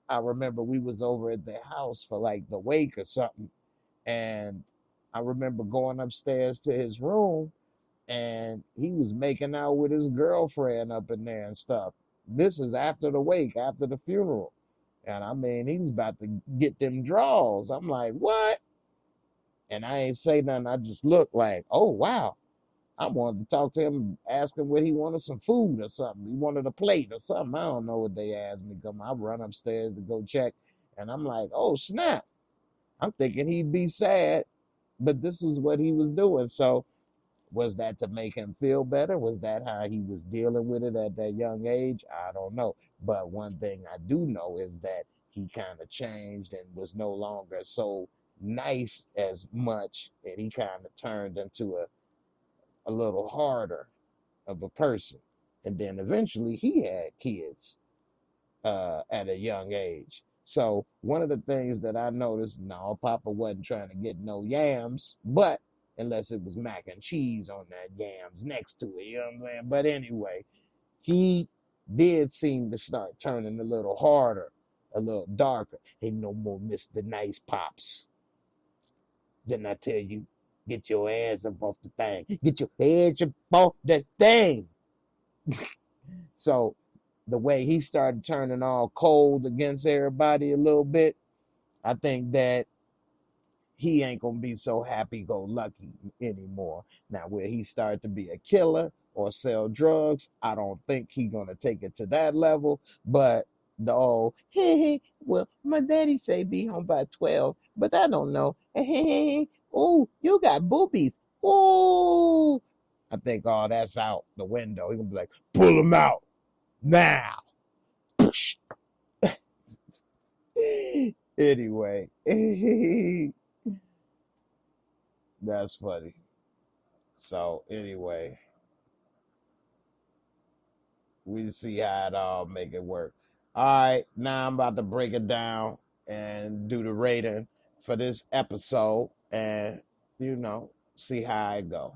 I remember we was over at their house for like the wake or something. And I remember going upstairs to his room, and he was making out with his girlfriend up in there and stuff. This is after the wake, after the funeral. And I mean, he was about to get them draws. I'm like, what? And I ain't say nothing. I just looked like, oh, wow. I wanted to talk to him, ask him where he wanted some food or something. He wanted a plate or something. I don't know what they asked me. Come, I run upstairs to go check. And I'm like, oh, snap. I'm thinking he'd be sad, but this was what he was doing. So was that to make him feel better? Was that how he was dealing with it at that young age? I don't know. But one thing I do know is that he kind of changed and was no longer so nice as much, and he kind of turned into a little harder of a person. And then eventually he had kids at a young age. So one of the things that I noticed, no, Papa wasn't trying to get no yams, but unless it was mac and cheese on that yams next to it, you know what I'm saying? But anyway, he did seem to start turning a little harder, a little darker. Ain't no more Mr. Nice Pops. Didn't I tell you? Get your ass up off the thing. Get your ass up off the thing. So the way he started turning all cold against everybody a little bit, I think that he ain't gonna be so happy-go-lucky anymore. Now, where he started to be a killer or sell drugs, I don't think he gonna take it to that level. But the old, hey, well, my daddy say be home by 12, but I don't know. Hey, oh, you got boobies. Oh, I think all that's out the window. He gonna be like, pull him out now. Anyway, that's funny. So anyway, we see how it all make it work. All right, now I'm about to break it down and do the rating for this episode, and see how it go.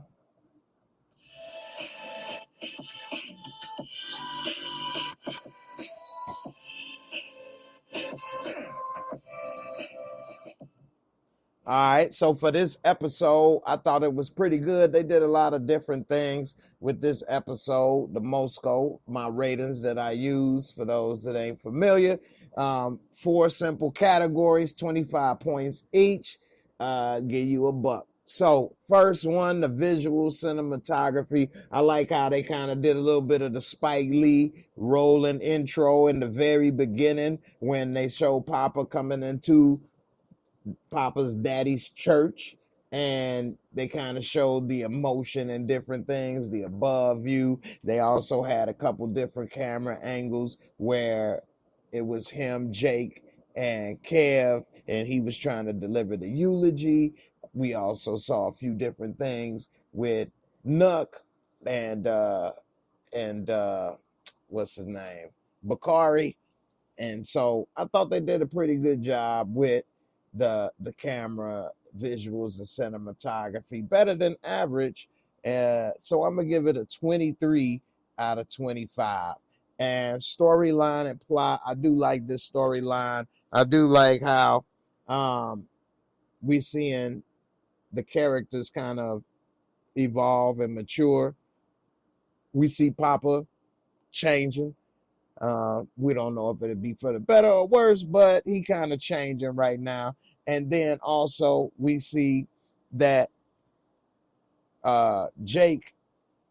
All right, so for this episode, I thought it was pretty good. They did a lot of different things with this episode. The Mosco, my ratings that I use for those that ain't familiar. 4 simple categories, 25 points each. Give you a buck. So first one, the visual cinematography. I like how they kind of did a little bit of the Spike Lee rolling intro in the very beginning when they show Papa coming into Papa's daddy's church, and they kind of showed the emotion and different things, the above view. They also had a couple different camera angles where it was him, Jake, and Kev, and he was trying to deliver the eulogy. We also saw a few different things with Nuck and what's his name? Bakari. And so I thought they did a pretty good job with the camera visuals and cinematography, better than average. So I'm gonna give it a 23 out of 25. And storyline and plot, I do like this storyline. I do like how we seeing the characters kind of evolve and mature. We see Papa changing. We don't know if it'll be for the better or worse, but he kind of changing right now. And then also we see that Jake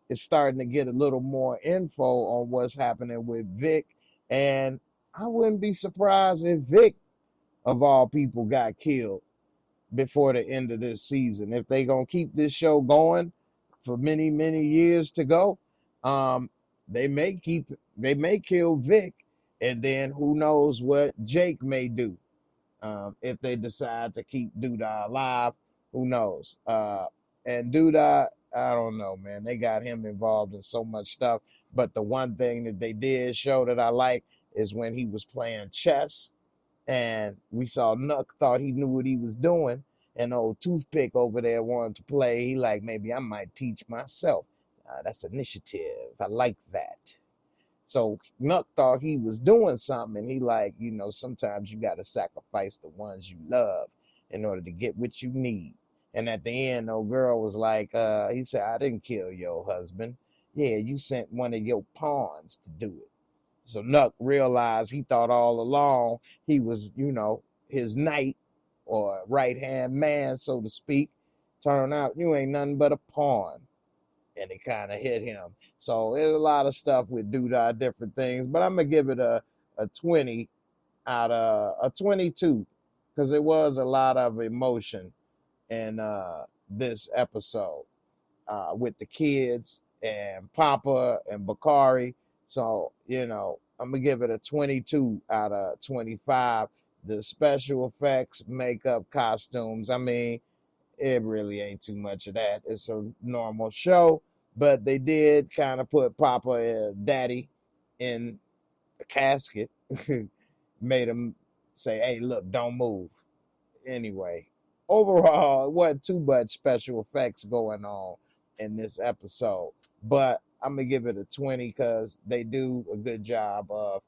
is starting to get a little more info on what's happening with Vic. And I wouldn't be surprised if Vic, of all people, got killed before the end of this season. If they gonna keep this show going for many, many years to go, um, they may kill Vic, and then who knows what Jake may do. If they decide to keep Duda alive, who knows? And Duda, I don't know, man. They got him involved in so much stuff. But the one thing that they did show that I like is when he was playing chess and we saw Nuck thought he knew what he was doing. And old Toothpick over there wanted to play. He like, maybe I might teach myself. That's initiative. I like that. So Nuck thought he was doing something, and he like, sometimes you got to sacrifice the ones you love in order to get what you need. And at the end, old girl was like, he said, I didn't kill your husband. Yeah, you sent one of your pawns to do it. So Nuck realized he thought all along he was, his knight or right-hand man, so to speak. Turned out you ain't nothing but a pawn. And it kind of hit him. So there's a lot of stuff with Duda, different things, but I'm going to give it a 20 out of a 22 because it was a lot of emotion in this episode with the kids and Papa and Bakari. So, I'm going to give it a 22 out of 25. The special effects, makeup, costumes, I mean, it really ain't too much of that. It's a normal show, but they did kind of put Papa Daddy in a casket, made him say, hey, look, don't move. Anyway, overall, it wasn't too much special effects going on in this episode, but I'm going to give it a 20 because they do a good job of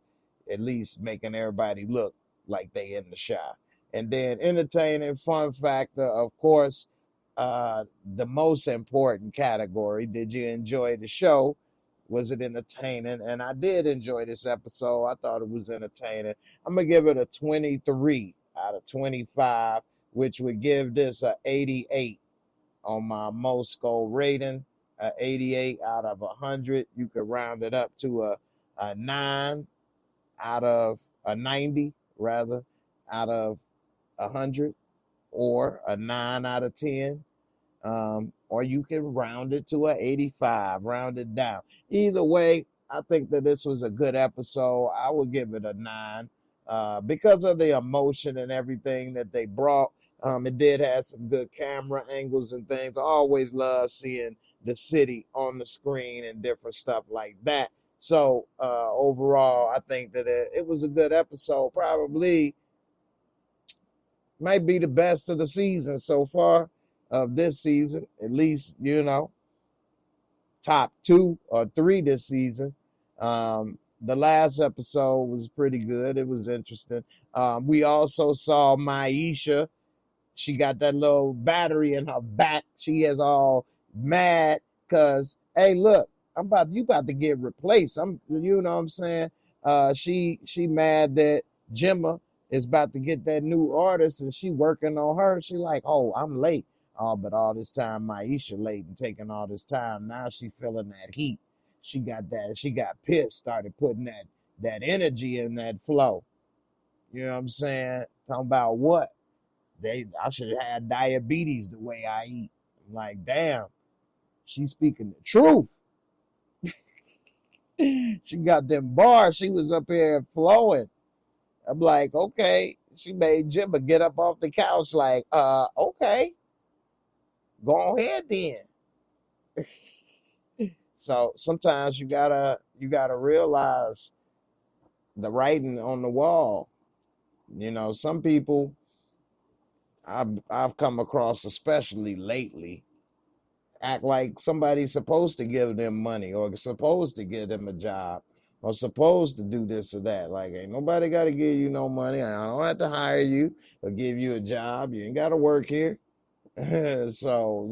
at least making everybody look like they in the shot. And then entertaining, fun factor, of course, the most important category. Did you enjoy the show? Was it entertaining? And I did enjoy this episode. I thought it was entertaining. I'm going to give it a 23 out of 25, which would give this a 88 on my MOORESCORE rating. 88 out of 100. You could round it up to a 9 out of a 90, rather, out of 100, or a 9 out of 10. Or you can round it to a 85, round it down. Either way, I think that this was a good episode. I would give it a 9 because of the emotion and everything that they brought. It did have some good camera angles and things. I always love seeing the city on the screen and different stuff like that. So overall, I think that it was a good episode. Probably might be the best of the season so far, of this season. At least, top 2 or 3 this season. The last episode was pretty good. It was interesting. We also saw Maisha. She got that little battery in her back. She is all mad because, hey, look, you about to get replaced. You know what I'm saying? She mad that Gemma is about to get that new artist and she working on her. She like, oh, I'm late. Oh, but all this time Maisha late and taking all this time. Now she feeling that heat. She got pissed, started putting that energy in that flow. You know what I'm saying? Talking about what? I should have had diabetes the way I eat. I'm like, damn, she's speaking the truth. She got them bars. She was up here flowing. I'm like, okay. She made Jimba get up off the couch like, okay. Go ahead then. So sometimes you gotta realize the writing on the wall. Some people I've come across, especially lately, act like somebody's supposed to give them money or supposed to give them a job or supposed to do this or that. Like, ain't nobody got to give you no money. I don't have to hire you or give you a job. You ain't got to work here. So,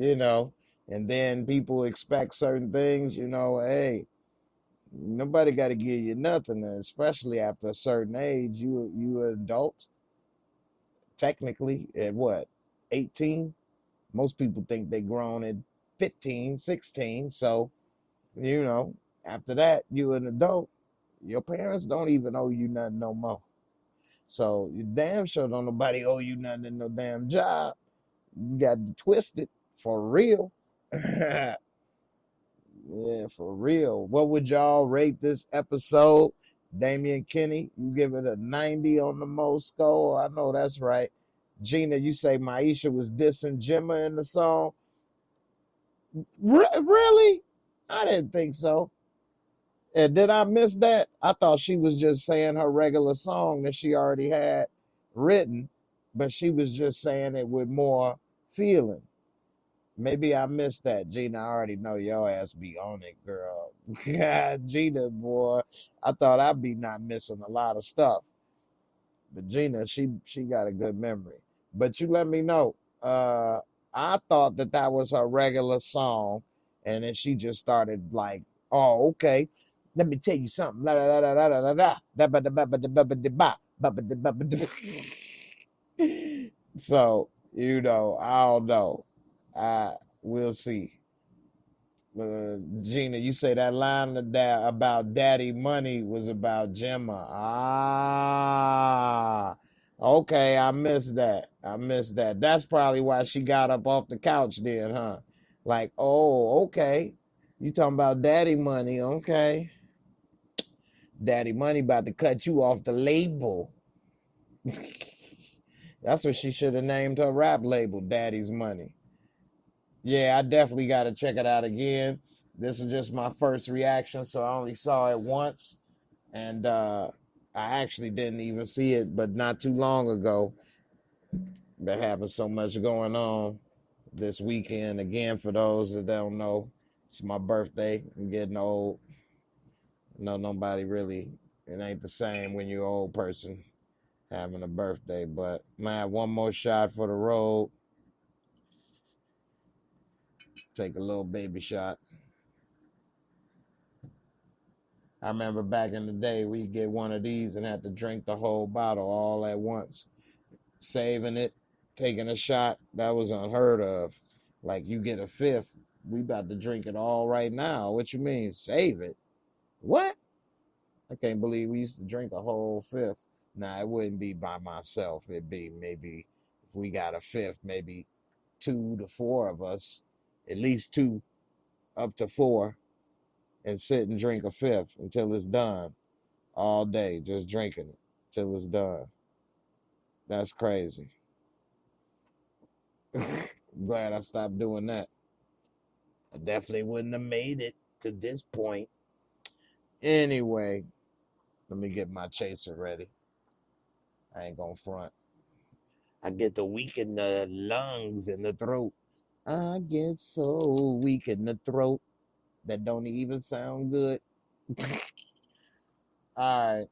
and then people expect certain things, hey, Nobody got to give you nothing, especially after a certain age. You an adult, technically, at what, 18? Most people think they grown at 15, 16. So, you know, after that, you an adult. Your parents don't even owe you nothing no more. So you damn sure don't nobody owe you nothing in no damn job. You got to twist it for real. Yeah, for real. What would y'all rate this episode? Damian Kenny, you give it a 90 on the most score. I know that's right. Gina, you say Maisha was dissing Gemma in the song. Really? I didn't think so. And did I miss that? I thought she was just saying her regular song that she already had written, but she was just saying it with more feeling. Maybe I missed that. Gina, I already know your ass be on it, girl. God, Gina, boy, I thought I'd be not missing a lot of stuff. But Gina, she got a good memory. But you let me know. I thought that was her regular song, and then she just started like, oh, okay. Let me tell you something. La la la la la la la. Da ba da ba ba da ba ba da ba ba ba da ba ba da. So I don't know. We'll see. Gina, you say that line about daddy money was about Gemma. Ah, okay. I missed that. That's probably why she got up off the couch then, huh? Like, oh, okay. You talking about daddy money. Okay. Daddy money about to cut you off the label. That's what she should have named her rap label, Daddy's Money. Yeah, I definitely got to check it out again. This is just my first reaction, so I only saw it once, and I actually didn't even see it, but not too long ago. Been having so much going on this weekend. Again, for those that don't know, it's my birthday. I'm getting old. No, nobody really. It ain't the same when you're an old person having a birthday. But man, one more shot for the road. Take a little baby shot. I remember back in the day, we get one of these and had to drink the whole bottle all at once. Saving it, taking a shot, that was unheard of. Like, you get a fifth, we about to drink it all right now. What you mean, save it? What? I can't believe we used to drink a whole fifth. Nah, it wouldn't be by myself. It'd be maybe, if we got a fifth, maybe 2 to 4 of us, at least 2, up to 4, and sit and drink a fifth until it's done. All day, just drinking it till it's done. That's crazy. Glad I stopped doing that. I definitely wouldn't have made it to this point. Anyway, let me get my chaser ready. I ain't gonna front. I get to weaken the lungs and the throat. I get so weak in the throat that don't even sound good. All right.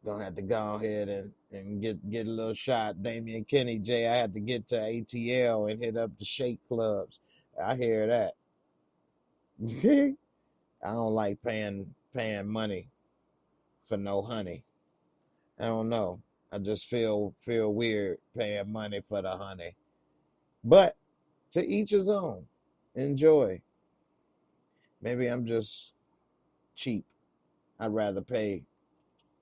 Gonna have to go ahead and get a little shot. Damian Kenny, Jay, I had to get to ATL and hit up the shake clubs. I hear that. I don't like paying money for no honey. I don't know. I just feel weird paying money for the honey. But to each his own. Enjoy. Maybe I'm just cheap. I'd rather pay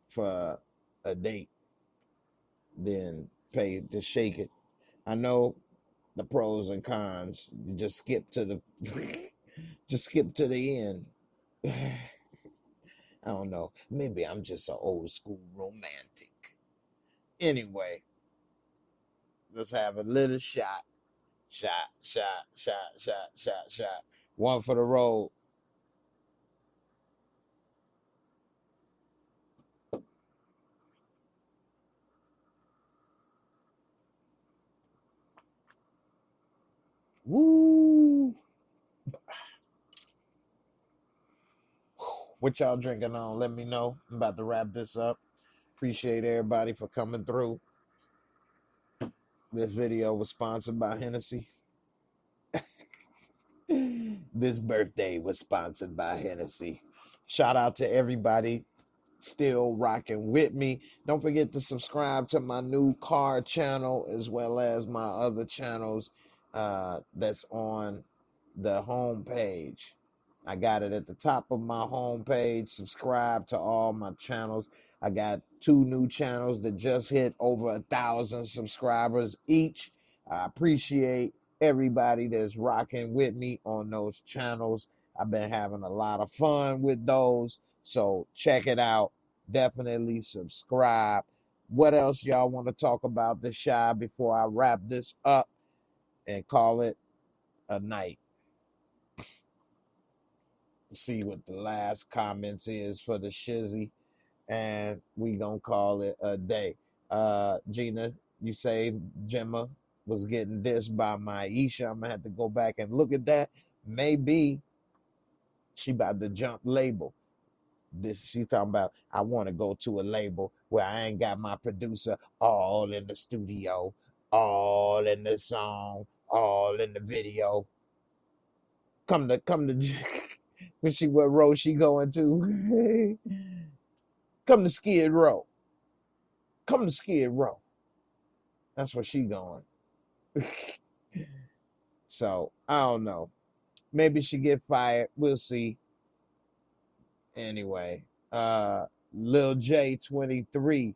for a date than pay to shake it. I know the pros and cons. You just skip to the just skip to the end. I don't know. Maybe I'm just an old school romantic. Anyway, let's have a little shot. Shot, shot, shot, shot, shot, shot. One for the road. Woo! What y'all drinking on? Let me know. I'm about to wrap this up. Appreciate everybody for coming through. This video was sponsored by Hennessy. This birthday was sponsored by Hennessy. Shout out to everybody still rocking with me. Don't forget to subscribe to my new car channel as well as my other channels that's on the home page. I got it at the top of my home page. Subscribe to all my channels. I got 2 new channels that just hit over 1,000 subscribers each. I appreciate everybody that's rocking with me on those channels. I've been having a lot of fun with those. So check it out. Definitely subscribe. What else y'all want to talk about this shy before I wrap this up and call it a night? See what the last comments is for the shizzy, and we gonna call it a day. Gina, you say Gemma was getting dissed by Maisha. I'm gonna have to go back and look at that. Maybe she about to jump label. This she talking about. I want to go to a label where I ain't got my producer all in the studio, all in the song, all in the video. Come to when she what row she going to? Come to Skid Row. Come to Skid Row. That's where she going. So I don't know. Maybe she get fired. We'll see. Anyway, Lil J 23.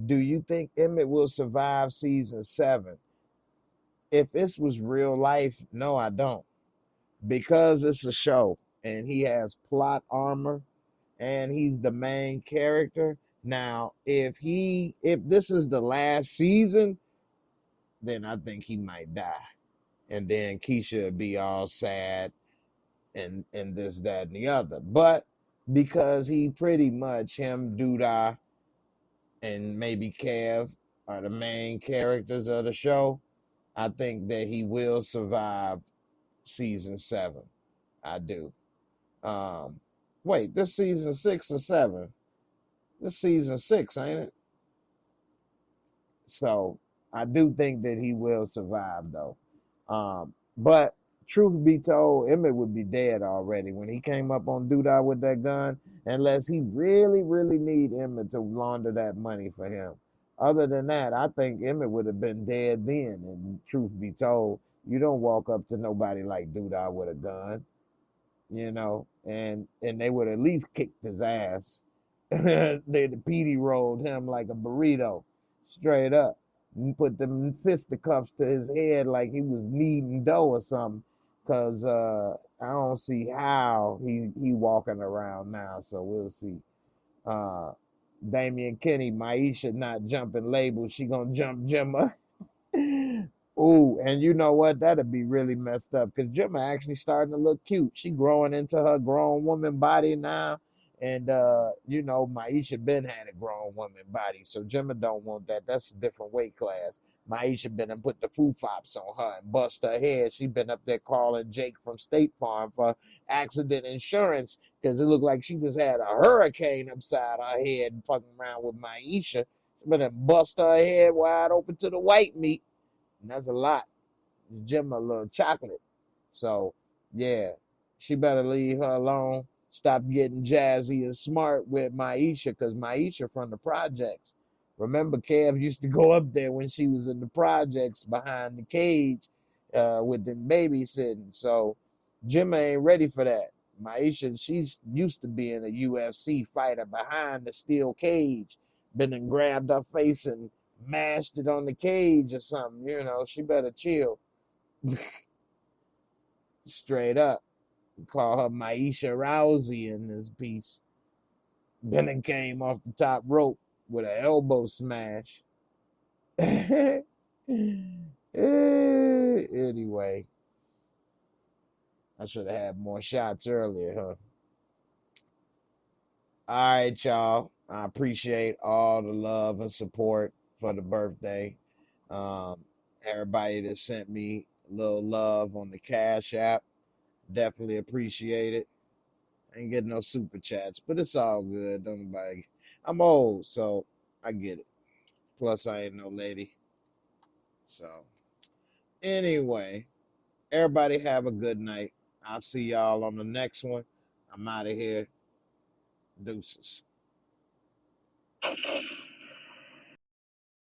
Do you think Emmett will survive season 7? If this was real life, no, I don't. Because it's a show and he has plot armor and he's the main character. Now, if this is the last season, then I think he might die. And then Keisha would be all sad and this, that, and the other. But because he pretty much, him, Duda, and maybe Kev are the main characters of the show, I think that he will survive season 7. I do. Wait, this season 6 or 7? This season 6, ain't it? So I do think that he will survive though. But truth be told, Emmett would be dead already when he came up on Doodah with that gun, unless he really, really need Emmett to launder that money for him. Other than that, I think Emmett would have been dead then. And truth be told, you don't walk up to nobody like Doodah with a gun, and they would at least kicked his ass. The PD rolled him like a burrito, straight up, and put them fisticuffs to his head like he was kneading dough or something. Cause I don't see how he walking around now. So we'll see. Damian Kenny, Maisha not jumping labels. She gonna jump Gemma. Ooh, and you know what? That'd be really messed up because Gemma actually starting to look cute. She growing into her grown woman body now. And Maisha been had a grown woman body. So Gemma don't want that. That's a different weight class. Maisha been and put the foo-fops on her and bust her head. She been up there calling Jake from State Farm for accident insurance because it looked like she just had a hurricane upside her head and fucking around with Maisha. She been and bust her head wide open to the white meat. And that's a lot. Gemma a little chocolate. So, yeah, she better leave her alone. Stop getting jazzy and smart with Maisha, because Maisha from the projects. Remember, Kev used to go up there when she was in the projects behind the cage with them babysitting. So, Gemma ain't ready for that. Maisha, she's used to being a UFC fighter behind the steel cage. Been and grabbed her face and mashed it on the cage or something. She better chill. Straight up. Call her Maisha Rousey in this piece. Bennett came off the top rope with an elbow smash. Anyway, I should have had more shots earlier, huh? All right, y'all. I appreciate all the love and support for the birthday. Everybody that sent me a little love on the Cash App. Definitely appreciate it. I ain't getting no super chats, but it's all good. Don't nobody. I'm old, so I get it. Plus, I ain't no lady. So, anyway, everybody have a good night. I'll see y'all on the next one. I'm out of here. Deuces.